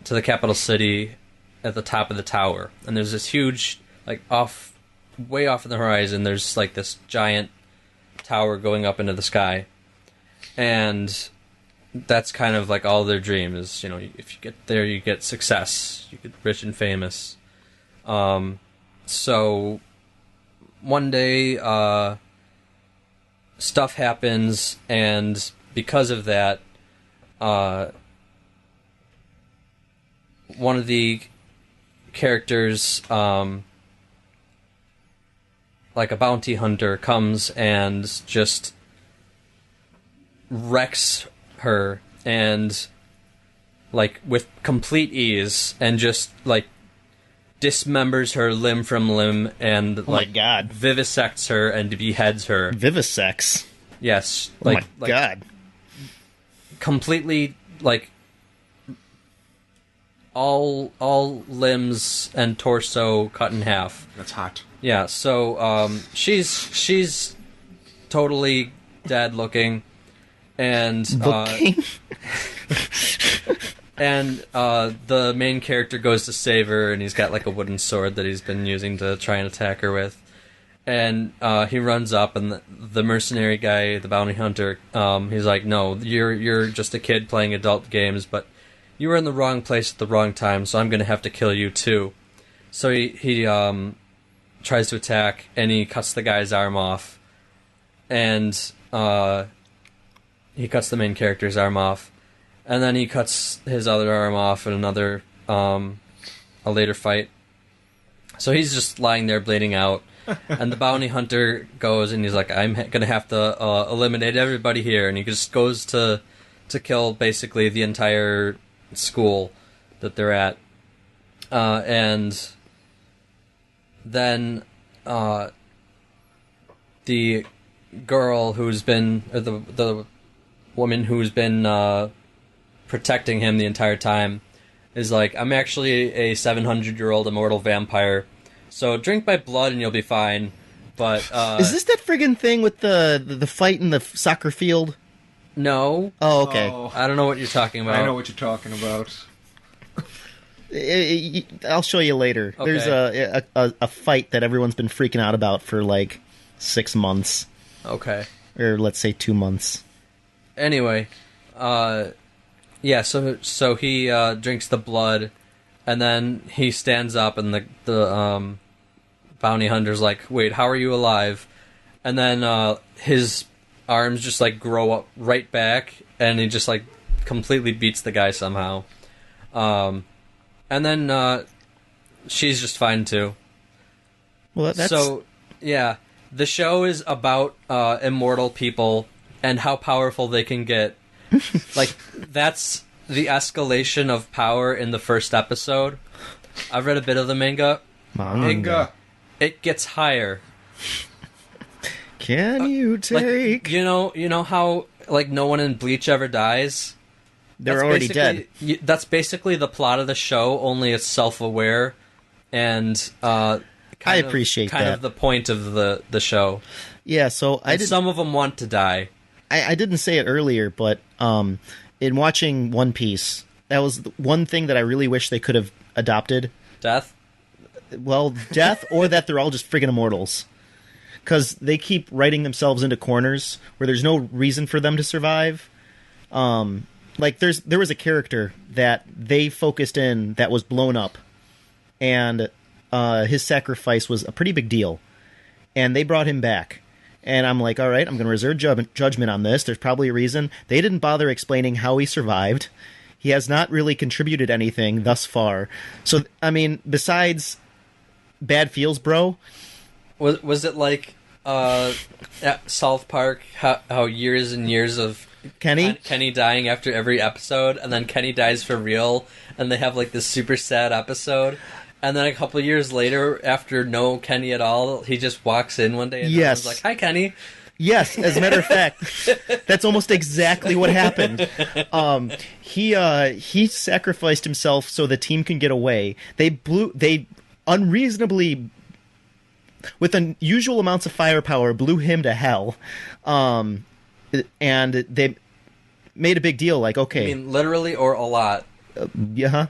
the capital city at the top of the tower. And there's this huge, like, way off in the horizon, there's, like, this giant tower going up into the sky. And that's kind of, like, all their dream is, you know, if you get there, you get success. You get rich and famous. So one day, stuff happens, and because of that, one of the characters, like a bounty hunter, comes and just wrecks her, and, like, with complete ease, and just, like, dismembers her limb from limb, and, my God, vivisects her and beheads her. Vivisects? Yes. Oh my God. Completely, like, all limbs and torso cut in half. That's hot. Yeah, so she's totally dead looking, and and the main character goes to save her, and he's got, like, a wooden sword that he's been using to try and attack her with. And he runs up, and the mercenary guy, the bounty hunter, he's like, "No, you're just a kid playing adult games, but you were in the wrong place at the wrong time, so I'm going to have to kill you too." So he tries to attack, and he cuts the guy's arm off, and he cuts the main character's arm off, and then he cuts his other arm off in another a later fight. So he's just lying there bleeding out. And the bounty hunter goes, and he's like, "I'm gonna have to eliminate everybody here," and he just goes to kill basically the entire school that they're at, and then the girl who's been, or the woman who's been protecting him the entire time is like, "I'm actually a 700-year-old immortal vampire. So drink my blood and you'll be fine." But is this that friggin' thing with the fight in the soccer field? No. Oh, okay. I don't know what you're talking about. I know what you're talking about. I'll show you later. Okay. There's a fight that everyone's been freaking out about for like 6 months. Okay. Or let's say 2 months. Anyway, yeah. So he drinks the blood, and then he stands up, and the bounty hunter's like, "Wait, how are you alive?" And then his arms just, like, grow up right back, and he just, like, completely beats the guy somehow. And then she's just fine too. Well, that's... So, yeah, the show is about immortal people and how powerful they can get. Like, that's the escalation of power in the first episode. I've read a bit of the manga. Manga. It gets higher. Can you take... Like, you know how, like, no one in Bleach ever dies? They're already dead. That's basically the plot of the show, only it's self-aware, and I appreciate kind that. of the point of the show. Yeah, so Some of them want to die. I didn't say it earlier, but in watching One Piece, that was one thing that I really wish they could have adopted. Death? Well, death, or that they're all just friggin' immortals. Because they keep writing themselves into corners where there's no reason for them to survive. Like, there was a character that they focused in that was blown up, and his sacrifice was a pretty big deal. And they brought him back. And I'm like, all right, I'm going to reserve judgment on this. There's probably a reason. They didn't bother explaining how he survived. He has not really contributed anything thus far. So, I mean, besides bad feels, bro. Was it like at South Park, how years and years of Kenny dying after every episode, and then Kenny dies for real, and they have, like, this super sad episode, and then a couple years later, after no Kenny at all, he just walks in one day and everyone's like, "Hi, Kenny." Yes, as a matter of fact, that's almost exactly what happened. He sacrificed himself so the team can get away. They unreasonably, with unusual amounts of firepower, blew him to hell. And they made a big deal, like, okay. I mean, literally or a lot? Yeah.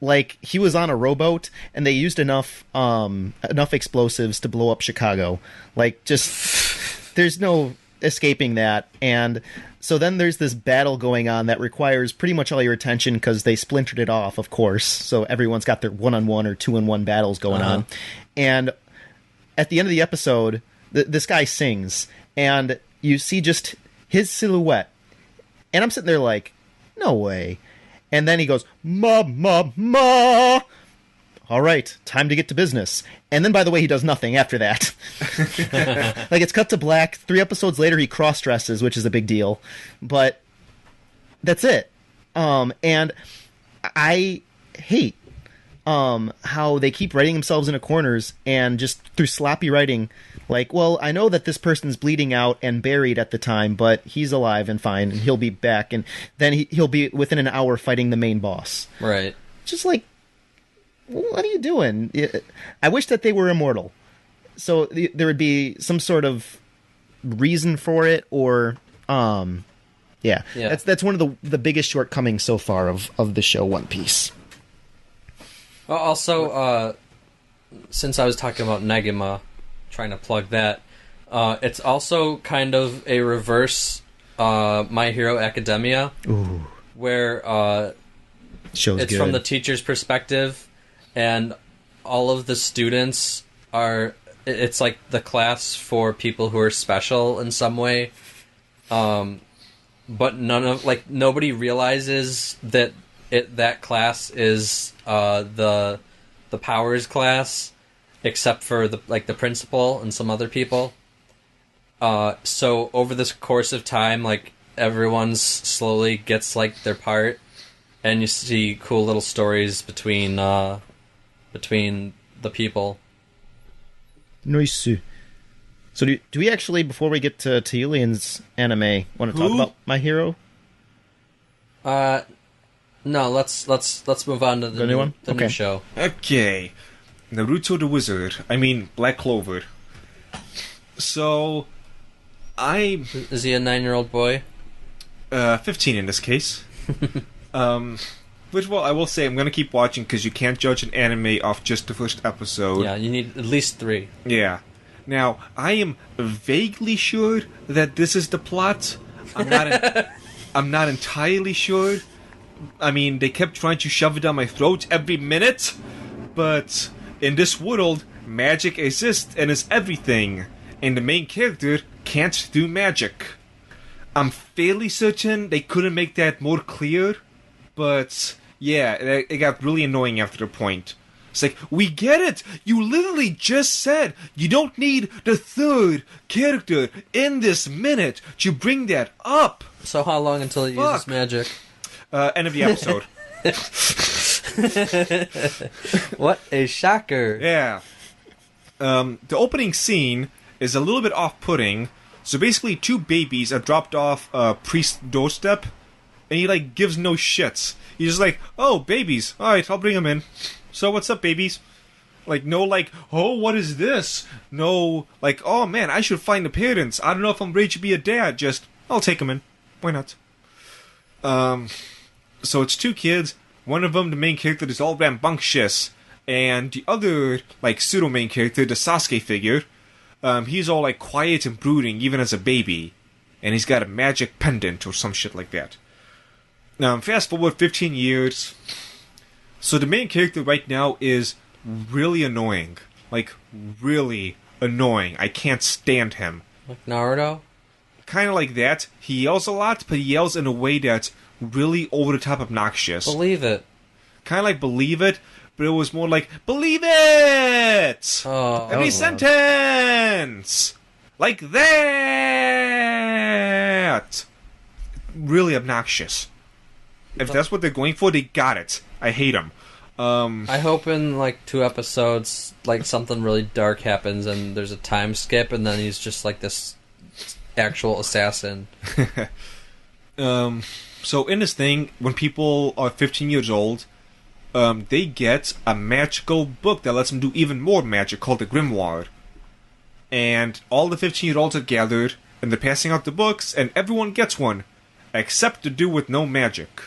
Like, he was on a rowboat, and they used enough explosives to blow up Chicago. Like, just, there's no escaping that. And so then there's this battle going on that requires pretty much all your attention, because they splintered it off, of course. So everyone's got their 1-on-1 or 2-on-1 battles going on. And at the end of the episode, this guy sings, and you see just his silhouette. And I'm sitting there like, no way. And then he goes, ma, ma, ma. All right, time to get to business. And then, by the way, he does nothing after that. Like, it's cut to black. 3 episodes later, he cross-dresses, which is a big deal. But that's it. And I hate how they keep writing themselves into corners, and just through sloppy writing, like, well, I know that this person's bleeding out and buried at the time, but he's alive and fine, and he'll be back, and then he'll be within an hour fighting the main boss. Right. Just like, what are you doing? I wish that they were immortal, so there would be some sort of reason for it, or yeah. That's one of the biggest shortcomings so far of the show One Piece. Well, also, since I was talking about Negima, trying to plug that, it's also kind of a reverse My Hero Academia. Ooh. Where Show's it's good. from the teacher's perspective, and all of the students are... It's like the class for people who are special in some way. But nobody realizes that that class is the powers class, except for the principal and some other people. So over this course of time, like, everyone's slowly gets like their part, and you see cool little stories between the people. Nice. So do we actually, before we get to Alien's anime, want to talk about My Hero? No, let's move on to the new one? The new show. Okay. Naruto the Wizard. I mean, Black Clover. So, Is he a 9-year-old boy? 15 in this case. Which, well, I will say I'm going to keep watching, because you can't judge an anime off just the first episode. Yeah, you need at least 3. Yeah. Now, I am vaguely sure that this is the plot. I'm not entirely sure. I mean, they kept trying to shove it down my throat every minute, but in this world, magic exists and is everything, and the main character can't do magic. I'm fairly certain they couldn't make that more clear, but yeah, it got really annoying after a point. It's like, we get it! You literally just said you don't need the third character in this minute to bring that up! So how long until he uses magic? End of the episode. What a shocker! Yeah. The opening scene is a little bit off-putting. So basically, 2 babies are dropped off a priest's doorstep, and he, like, gives no shits. He's just like, oh, babies. Alright, I'll bring them in. So, what's up, babies? Like, no, like, oh, what is this? No, like, oh, man, I should find the parents. I don't know if I'm ready to be a dad. Just, I'll take them in. Why not? So it's 2 kids. One of them, the main character, is all rambunctious. And the other, like, pseudo-main character, the Sasuke figure, he's all, like, quiet and brooding, even as a baby. And he's got a magic pendant or some shit like that. Now, fast forward 15 years. So the main character right now is really annoying. Like, really annoying. I can't stand him. Like Naruto? Kind of like that. He yells a lot, but he yells in a way that's really over-the-top obnoxious. Believe it. Kind of like Believe It, but it was more like, Believe It! Oh, Every sentence! Like that! Really obnoxious. If that's what they're going for, they got it. I hate them. I hope in like 2 episodes, like something really dark happens and there's a time skip, and then he's just like this actual assassin. So in this thing, when people are 15 years old, they get a magical book that lets them do even more magic called the Grimoire. And all the 15-year-olds are gathered, and they're passing out the books, and everyone gets one, except the dude with no magic.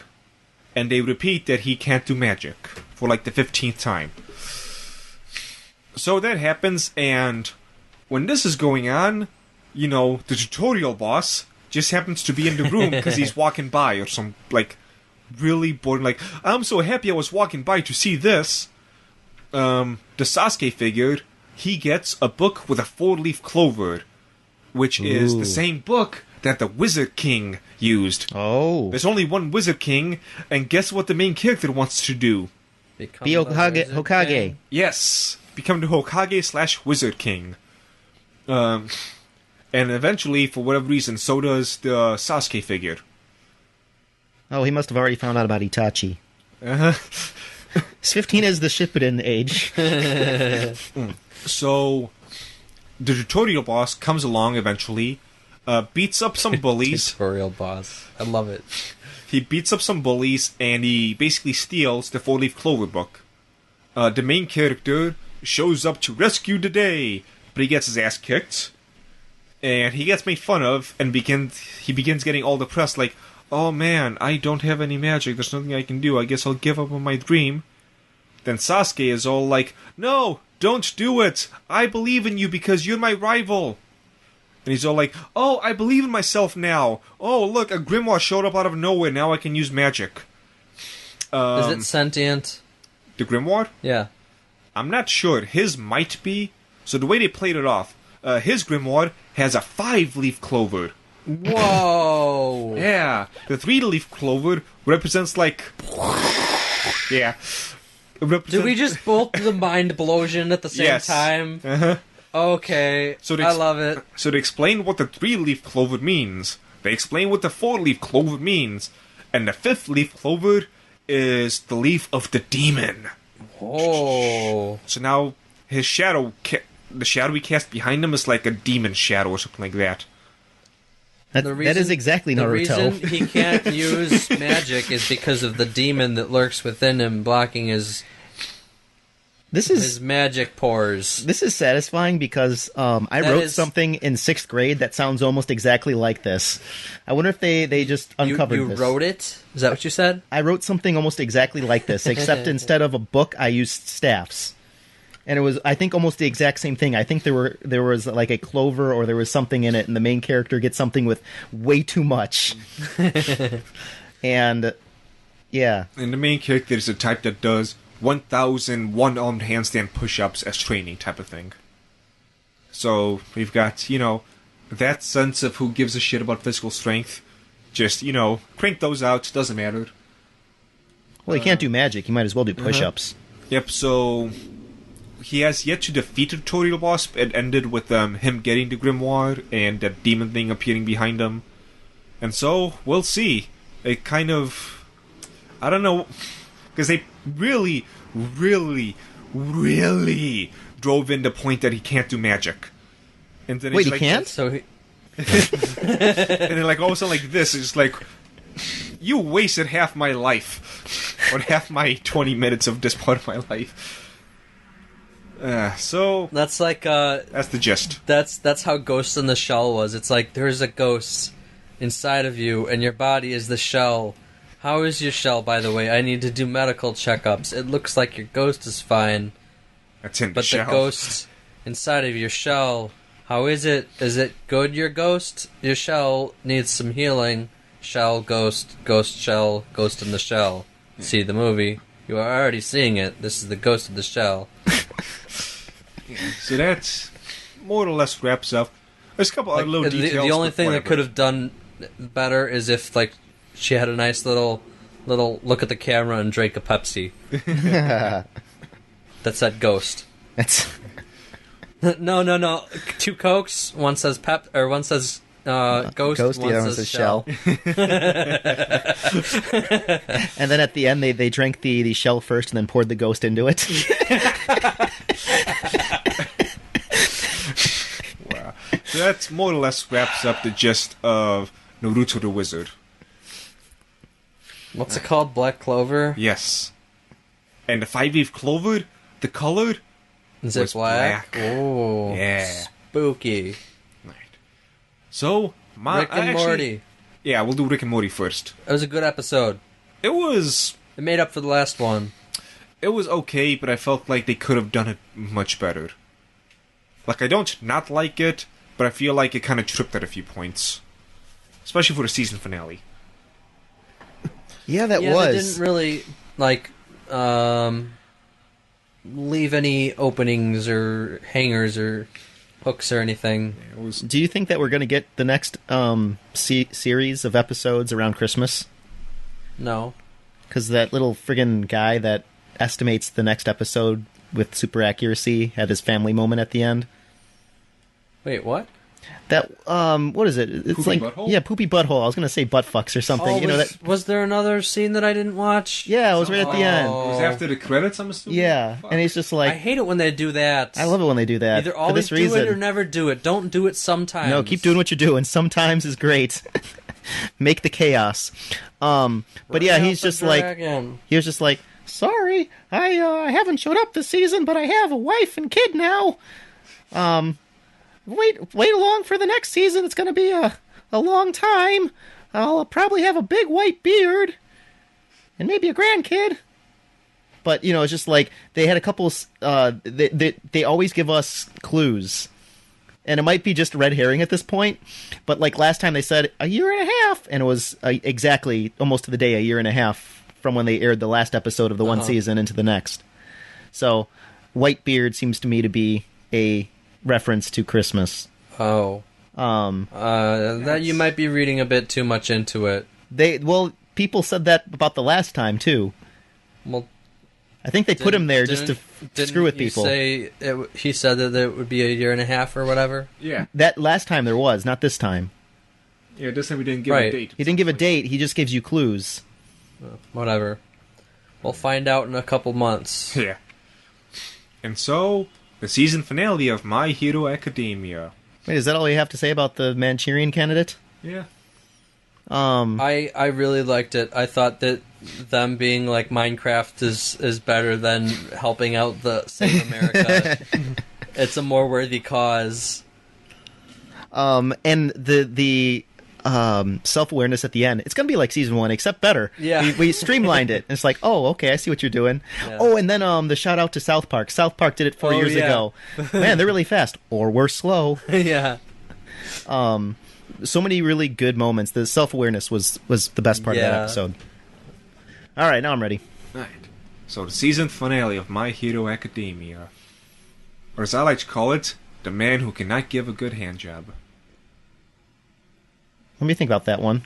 And they repeat that he can't do magic for like the 15th time. So that happens, and when this is going on, you know, the tutorial boss just happens to be in the room because he's walking by or some, like, really boring, like, I'm so happy I was walking by to see this. The Sasuke figure, he gets a book with a 4-leaf clover, which is the same book that the Wizard King used. Oh. There's only one Wizard King, and guess what the main character wants to do? Be Hokage. Yes, become the Hokage/Wizard King. And eventually, for whatever reason, so does the Sasuke figure. Oh, he must have already found out about Itachi. Uh-huh. 15 is the Shippuden age. So, the tutorial boss comes along eventually, beats up some bullies. Tutorial boss. I love it. He beats up some bullies, and he basically steals the 4-leaf clover book. The main character shows up to rescue the day, but he gets his ass kicked. And he gets made fun of, and he begins getting all depressed, like, oh man, I don't have any magic, there's nothing I can do, I guess I'll give up on my dream. Then Sasuke is all like, no, don't do it, I believe in you because you're my rival. And he's all like, oh, I believe in myself now, oh look, a grimoire showed up out of nowhere, now I can use magic. Is it sentient? The grimoire? Yeah. I'm not sure, his might be. So the way they played it off, his grimoire has a 5-leaf clover. Whoa! Yeah, the 3-leaf clover represents like, yeah. Did we just both do the mind explosion at the same time? Uh-huh. Okay, I love it. So they explain what the 3-leaf clover means. They explain what the 4-leaf clover means, and the 5th-leaf clover is the leaf of the demon. Oh! So now his shadow, the shadow he cast behind him is like a demon shadow or something like that. That is exactly Naruto. The reason he can't use magic is because of the demon that lurks within him, blocking his magic pores. This is satisfying because I wrote something in 6th grade that sounds almost exactly like this. I wonder if they just uncovered this. You wrote it? Is that what you said? I wrote something almost exactly like this, except instead of a book, I used staffs. And it was, I think, almost the exact same thing. I think there was like a clover or there was something in it, and the main character gets something with way too much. And, yeah. And the main character is the type that does 1,000 one-armed handstand push-ups as training type of thing. So, we've got, you know, that sense of who gives a shit about physical strength. Just, you know, crank those out, doesn't matter. Well, he can't do magic, he might as well do push-ups. Yep, so he has yet to defeat the tutorial boss. It ended with him getting the grimoire and that demon thing appearing behind him. And so, we'll see. It kind of, I don't know, because they really, really, really drove in the point that he can't do magic. And then wait, he like, can't? So he... and then like all of a sudden like this, it's like, you wasted half my life. Or half my 20 minutes of this part of my life. So that's like that's the gist. That's how Ghost in the Shell was. It's like there's a ghost inside of you, and your body is the shell. How is your shell, by the way? I need to do medical checkups. It looks like your ghost is fine. That's in the but shell. the ghost inside of your shell, how is it? Is it good, your ghost? Your shell needs some healing. Shell, ghost, ghost, shell, ghost in the shell. See the movie. You are already seeing it. This is the ghost of the shell. So that's more or less wraps up. There's a couple other little details. The only thing that could have done better is if, like, she had a nice little look at the camera and drank a Pepsi. That said ghost. That's no. 2 Cokes. One says one says Ghost wants a shell. And then at the end, they drank the shell first and then poured the ghost into it. Wow. So that more or less wraps up the gist of Naruto the Wizard. What's it called? Black Clover? Yes. And the 5-leaf clover, the color Is was it black? black. Oh, Yeah. spooky. Right. So, Rick and Morty. Yeah, we'll do Rick and Morty first. It was a good episode. It was It made up for the last one. okay, but I felt like they could have done it much better. Like, I don't not like it, but I feel like it kind of tripped at a few points. Especially for the season finale. Yeah, that They was. didn't really, leave any openings or hangers or hooks or anything. It was... Do you think that we're going to get the next series of episodes around Christmas? No. Because that little friggin' guy that estimates the next episode with super accuracy had his family moment at the end. Wait, what? That what is it? It's Poopy like butthole? Yeah, poopy butthole. I was gonna say butt fucks or something. Oh, that. was there another scene that I didn't watch? Yeah, it was right at the end. It was after the credits, I'm assuming? Yeah, Fuck. and he's just I like, hate it when they do that. I love it when they do that. Either for always this do reason. it or never do it. Don't do it sometimes. No, keep doing what you're doing. Sometimes is great. Make the chaos. But yeah, he's just like, he was just like, sorry, I haven't showed up this season, but I have a wife and kid now. Wait along for the next season. It's going to be a long time. I'll probably have a big white beard and maybe a grandkid. But it's just like they had a couple. They always give us clues, and it might be just red herring at this point. But like last time, they said a year and a half, and it was exactly almost to the day a year and a half from when they aired the last episode of the one season into the next. So, white beard seems to me to be a reference to Christmas. Oh. That you might be reading a bit too much into it. People said that about the last time too. Well, I think they put him there just to screw with people. He said that it would be a year and a half or whatever? Yeah. That last time there was, not this time. Yeah, this time we didn't give a date. He didn't give a date, he just gives you clues. Whatever. We'll find out in a couple months. Yeah. And so, the season finale of My Hero Academia. Wait, is that all you have to say about the Manchurian Candidate? Yeah. I really liked it. I thought that them being like Minecraft is better than helping out the Save America. It's a more worthy cause. And the self-awareness at the end, it's gonna be like season 1 except better. Yeah. We streamlined it, and it's like, oh, okay, I see what you're doing. Yeah. Oh, and then the shout out to South Park did it 4 years ago. Man, they're really fast, or we're slow. Yeah. So many really good moments. The self-awareness was the best part of that episode. All right, now I'm ready. Right. So the season finale of My Hero Academia, or as I like to call it, the man who cannot give a good hand job. Let me think about that one.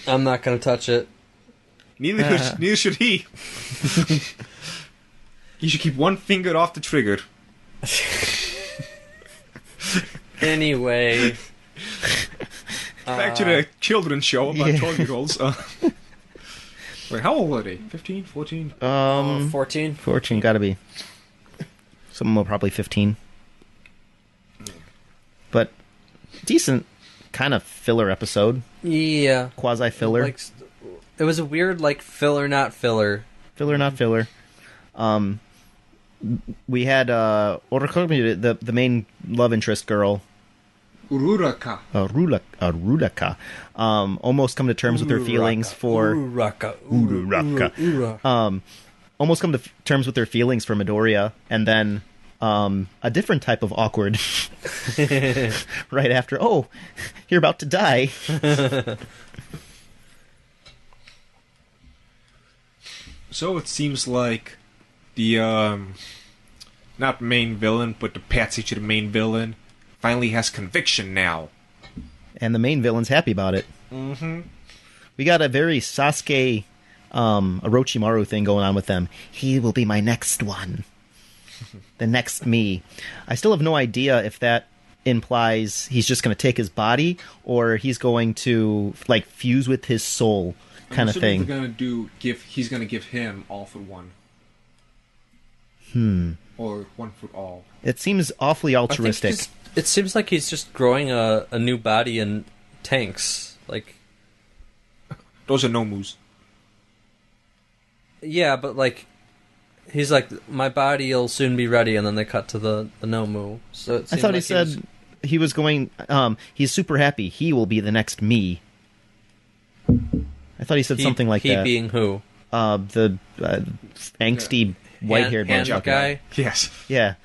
I'm not going to touch it. Neither should he. He should keep one finger off the trigger. Anyway. Back to the children's show about 12-year-olds. Wait, how old are they? 15? 14? 14? 14, gotta be. Some more probably 15. But decent kind of filler episode. Yeah. Quasi-filler. It was a weird, filler, not filler. Filler, not filler. We had the main love interest girl. Uraraka. Uraraka. Almost come to terms with her feelings for... Uraraka. Almost come to terms with her feelings for Midoriya, and then a different type of awkward right after, oh, you're about to die. So it seems like the, not main villain, but the patsy to the main villain finally has conviction now. And the main villain's happy about it. Mm-hmm. We got a very Sasuke, Orochimaru thing going on with them. He will be my next one. The next me. I still have no idea if that implies he's just going to take his body, or he's going to like fuse with his soul, kind of thing. He's gonna give him all for one. Or one for all. It seems awfully altruistic. It seems like he's just growing a new body in tanks. Like, those are Nomus. Yeah, but like, he's like, my body will soon be ready, and then they cut to the Nomu. So I thought he said he was going. He's super happy. He will be the next me. I thought he said something like that. He being who? The angsty white-haired hand guy. Yes. Yeah.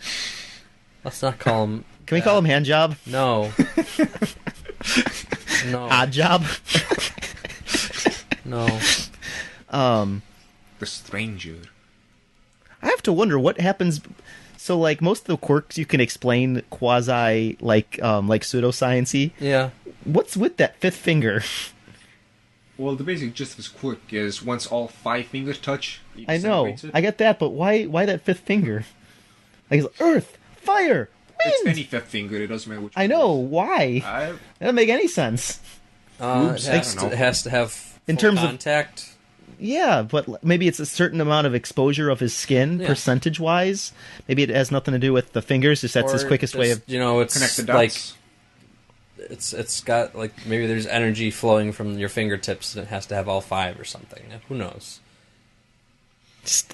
Let's not call him. Can we call him Hand Job? No. No. Odd Job. No. The Stranger. I have to wonder what happens. So, like, most of the quirks you can explain quasi, like pseudoscience-y. Yeah. What's with that fifth finger? Well, the basic gist of his quirk is once all 5 fingers touch, he I know. disintegrates it. I get that, but why that fifth finger? Like, Earth, fire, wind! It's any fifth finger, it doesn't matter which I one know. it is. Why? I- That doesn't make any sense. Oops, It has to have In full terms of- contact. Yeah, but maybe it's a certain amount of exposure of his skin, Yeah. percentage-wise. Maybe it has nothing to do with the fingers, just that's his Or quickest way of... just, it's connect the like dots. it's got like maybe there's energy flowing from your fingertips and it has to have all 5 or something. Who knows?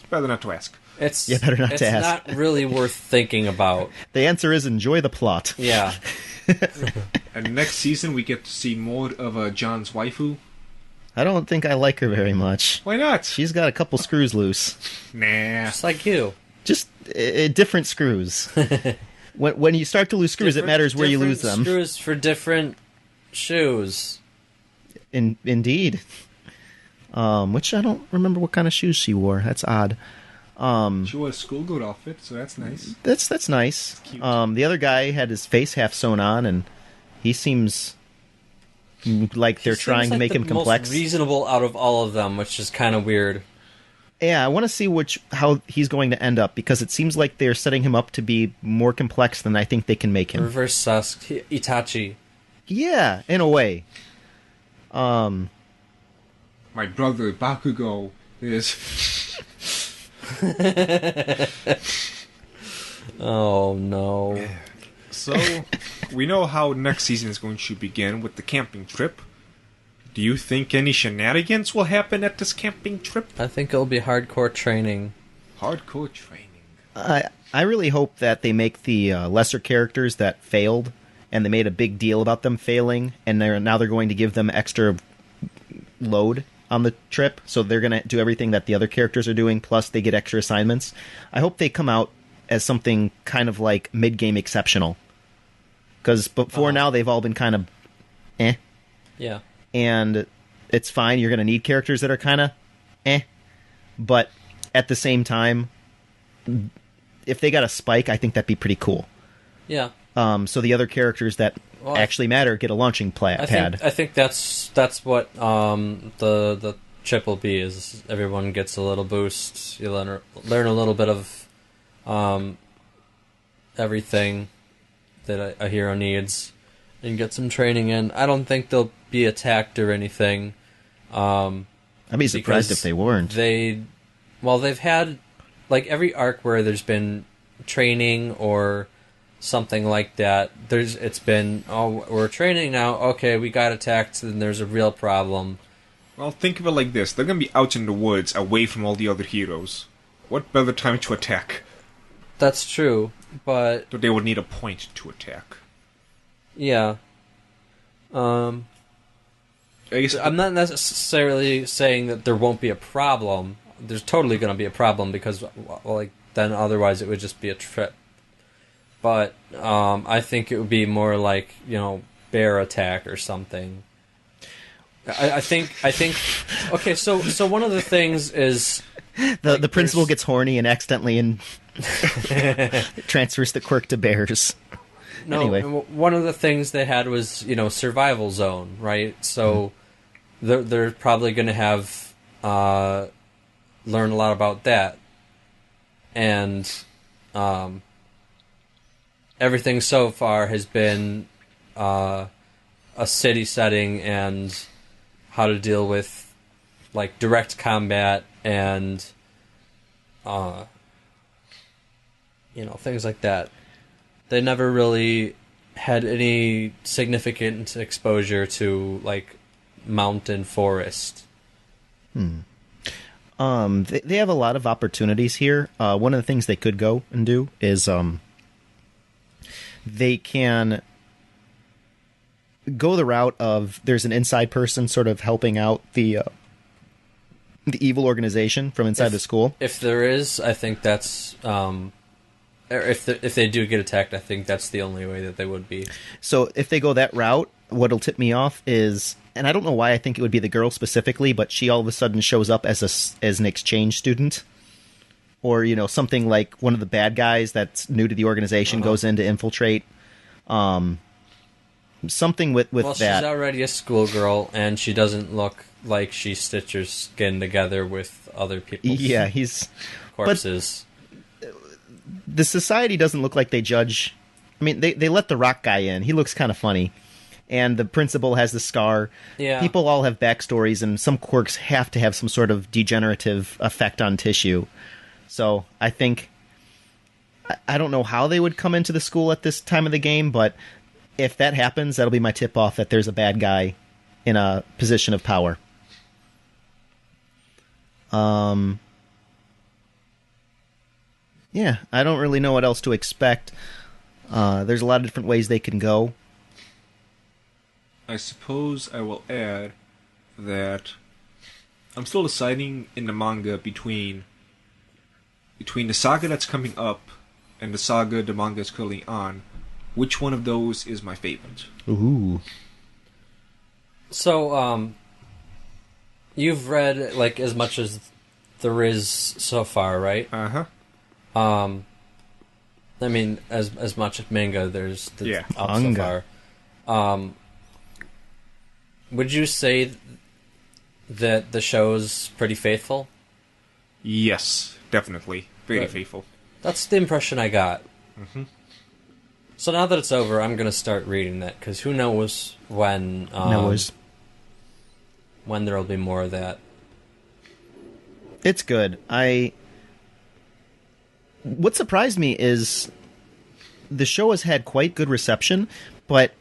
Better not to ask. It's Yeah, better not to ask. It's not really worth thinking about. The answer is enjoy the plot. Yeah. And next season we get to see more of John's waifu. I don't think I like her very much. Why not? She's got a couple screws loose. Nah. Just like you. Just different screws. When you start to lose screws, it matters where you lose them. Screws for different shoes. Indeed. Which I don't remember what kind of shoes she wore. That's odd. She wore a schoolgirl outfit, so that's nice. That's nice. Cute. The other guy had his face half sewn on, and he seems like they're trying to make him complex. Most reasonable out of all of them, which is kind of weird. Yeah, I want to see how he's going to end up, because it seems like they're setting him up to be more complex than I think they can make him. Reverse Susk, Itachi. Yeah, in a way. My brother Bakugo is... Oh no. So, we know how next season is going to begin with the camping trip. Do you think any shenanigans will happen at this camping trip? I think it'll be hardcore training. Hardcore training. I really hope that they make the lesser characters that failed, and they made a big deal about them failing, and now they're going to give them extra load on the trip, so they're going to do everything that the other characters are doing, plus they get extra assignments. I hope they come out as something kind of like mid-game exceptional. Because before now, they've all been kind of eh. Yeah. And it's fine, you're going to need characters that are kind of eh. But at the same time, if they got a spike, I think that'd be pretty cool. Yeah. So the other characters that actually matter get a launching pad. I think that's what the trip will be. Is everyone gets a little boost. You learn a little bit of everything that a hero needs, and get some training in. I don't think they'll be attacked or anything. I'd be surprised if they weren't. They've had like every arc where there's been training or something like that. It's been, we're training now. Okay, we got attacked, and there's a real problem. Well, think of it like this: they're going to be out in the woods, away from all the other heroes. What better time to attack? That's true, but So they would need a point to attack. yeah. I guess I'm not necessarily saying that there won't be a problem. There's totally going to be a problem because, then otherwise it would just be a trip. But I think it would be more like, bear attack or something. I think. Okay, so one of the things is the principal gets horny and accidentally transfers the quirk to bears. No, Anyway. one of the things they had was, survival zone, right? So they're probably going to have learn a lot about that. And everything so far has been a city setting and how to deal with like direct combat and things like that. They never really had any significant exposure to like mountain forest. They have a lot of opportunities here. One of the things they could go and do is they can go the route of there's an inside person sort of helping out the evil organization from inside the school. If there is, I think that's if they do get attacked, I think that's the only way that they would be. So if they go that route, what'll tip me off is, and I don't know why I think it would be the girl specifically, but she all of a sudden shows up as an exchange student. Or, something like one of the bad guys that's new to the organization goes in to infiltrate. Something with that. Well, she's already a schoolgirl, and she doesn't look like she stitched her skin together with other people's corpses. But the society doesn't look like they judge. I mean, they let the rock guy in. He looks kind of funny. And the principal has the scar. Yeah. People all have backstories, and some quirks have to have some sort of degenerative effect on tissue. So I think, I don't know how they would come into the school at this time of the game, but if that happens, that'll be my tip-off that there's a bad guy in a position of power. Yeah, I don't really know what else to expect. There's a lot of different ways they can go. I suppose I will add that I'm still deciding in the manga between the saga that's coming up and the saga the manga is currently on, which one of those is my favorite. Ooh. So, you've read, like, as much as there is so far, right? Uh-huh. I mean, as much manga there's out so far. Would you say that the show's pretty faithful? Yes, definitely. Very faithful. That's the impression I got. Mm-hmm. So now that it's over, I'm going to start reading that, because who knows when there'll be more of that. It's good. What surprised me is the show has had quite good reception, but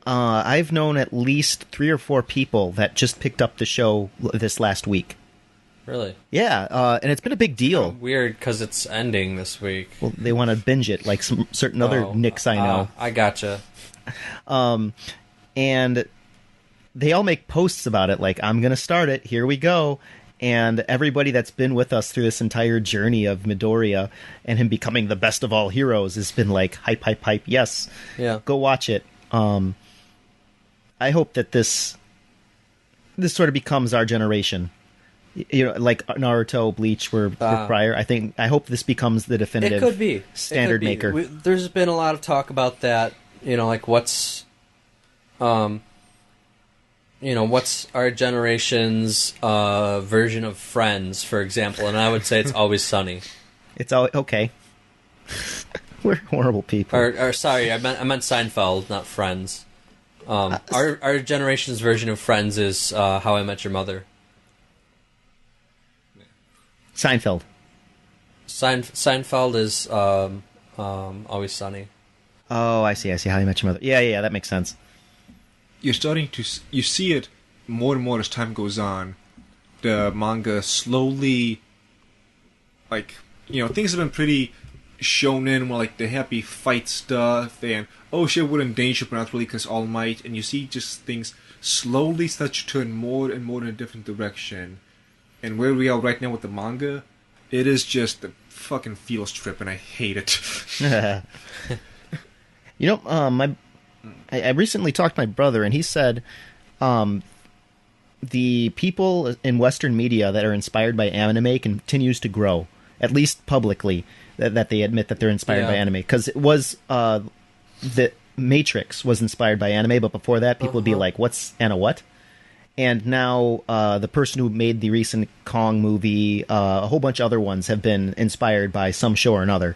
I've known at least 3 or 4 people that just picked up the show this last week. Really? Yeah, and it's been a big deal. Weird, because it's ending this week. Well, they want to binge it, like some certain other Nicks I know. I gotcha. And they all make posts about it, like, I'm going to start it, here we go. And everybody that's been with us through this entire journey of Midoriya and him becoming the best of all heroes has been like, hype, hype, hype, yes. Yeah. Go watch it. I hope that this sort of becomes our generation. Like Naruto, Bleach were prior. I hope this becomes the definitive standard maker. There's been a lot of talk about that. Like what's our generation's version of Friends, for example, and I would say it's Always Sunny. It's all okay. We're horrible people. Or sorry, I meant Seinfeld, not Friends. Our generation's version of Friends is How I Met Your Mother. Seinfeld. Seinfeld is Always Sunny. Oh, I see. How I Met Your Mother. Yeah, that makes sense. You see it more and more as time goes on. The manga slowly, things have been pretty shonen, more like the happy fight stuff, and oh shit, we're in danger, but not really because All Might, and you see just things slowly start to turn more and more in a different direction. And where we are right now with the manga, it is just a fucking feels trip, and I hate it. I recently talked to my brother, and he said the people in Western media that are inspired by anime continues to grow, at least publicly, that they admit that they're inspired by anime. Because it was the Matrix was inspired by anime, but before that, people would be like, "What's what?" And now the person who made the recent Kong movie, a whole bunch of other ones have been inspired by some show or another.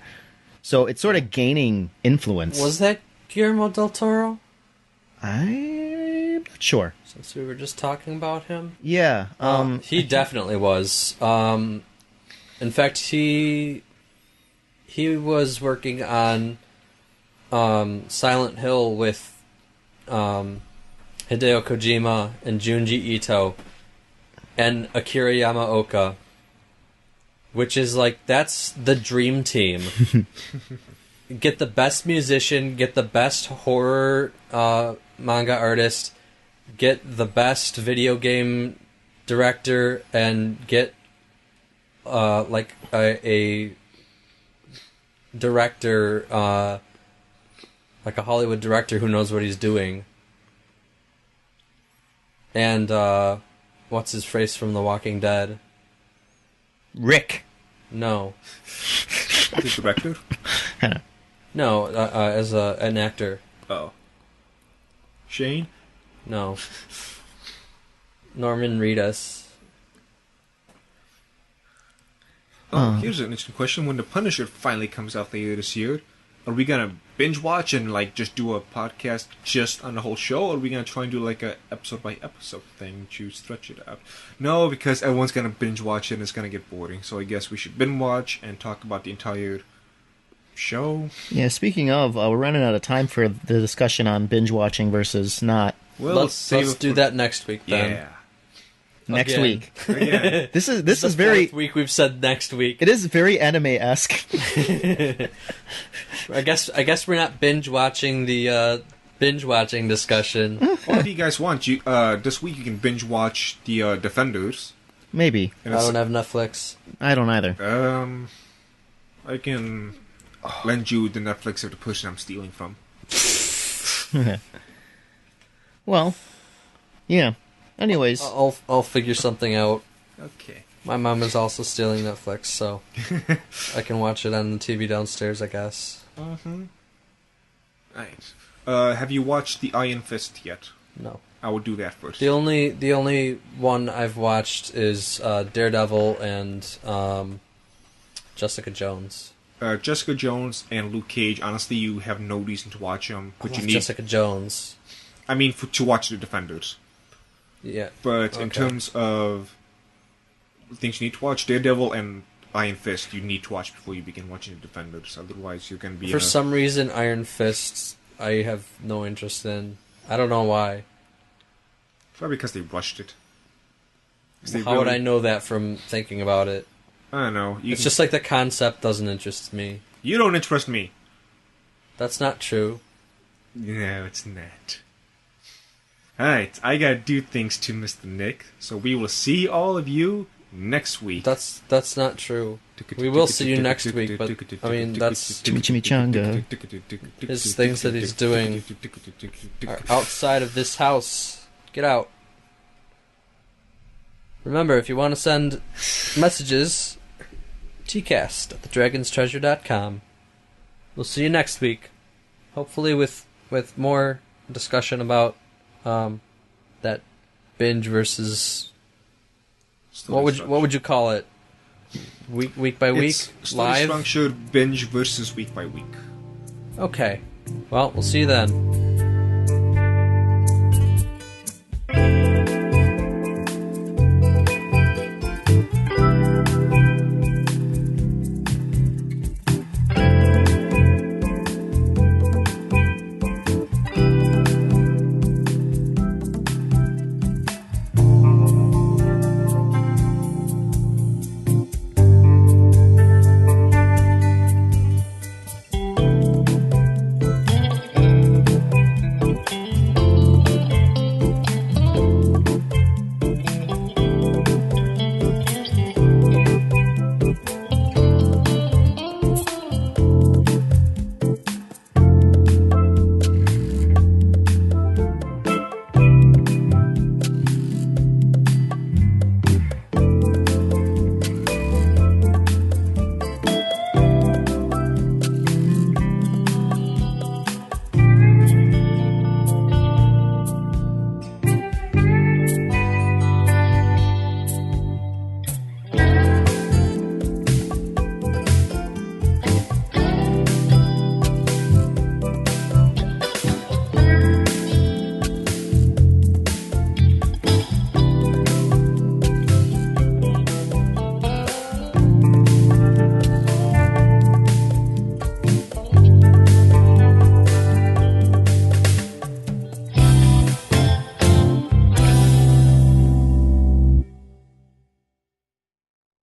So it's sort of gaining influence. Was that Guillermo del Toro? I'm not sure. Since we were just talking about him? Yeah. He definitely was. In fact, he was working on Silent Hill with Hideo Kojima and Junji Ito and Akira Yamaoka, which is like, that's the dream team. Get the best musician, get the best horror manga artist, get the best video game director, and get like a director, like a Hollywood director who knows what he's doing. And what's his face from The Walking Dead? Rick. No. The director? No, as an actor. Oh. Shane? No. Norman Reedus. Oh, here's an interesting question. When The Punisher finally comes out later this year, are we gonna binge watch and like just do a podcast just on the whole show, or are we gonna try and do like a episode by episode thing to stretch it out? No, because everyone's gonna binge watch it and it's gonna get boring. So I guess we should binge watch and talk about the entire show. Yeah, speaking of, we're running out of time for the discussion on binge watching versus not. Well, let's do that next week then. Yeah. Next Again. week. Yeah. This is The very. fourth week we've said next week. It is very anime-esque. I guess we're not binge watching the binge watching discussion. Or if you guys want, you this week you can binge watch the Defenders. Maybe. I don't have Netflix. I don't either. I can lend you the Netflix of the person I'm stealing from. Well, yeah. Anyways, I'll figure something out. Okay. My mom is also stealing Netflix, so I can watch it on the TV downstairs, I guess. Mm-hmm. Nice. Have you watched the Iron Fist yet? No. I will do that first. The only one I've watched is Daredevil and Jessica Jones. Jessica Jones and Luke Cage. Honestly, you have no reason to watch them. But you need Jessica Jones. I mean, to watch the Defenders. Yeah. But Okay. in terms of things you need to watch, Daredevil and Iron Fist, you need to watch before you begin watching the Defenders. Otherwise, you're going to be For some reason, Iron Fist, I have no interest in. I don't know why. Probably because they rushed it. How would I know that from thinking about it? I don't know. It's just like the concept doesn't interest me. You don't interest me. That's not true. No, it's not. Alright, I gotta do things to Mr. Nick, so we will see all of you next week. That's not true. We will see you next week, but I mean that's Chimichanga. his things that he's doing are outside of this house. Get out. Remember, if you want to send messages, Teacast at thedragonstreasure.com. We'll see you next week. Hopefully with more discussion about that binge versus what would you call it? Week by week? It's Live? structured binge versus week by week. Okay. Well, we'll see you then.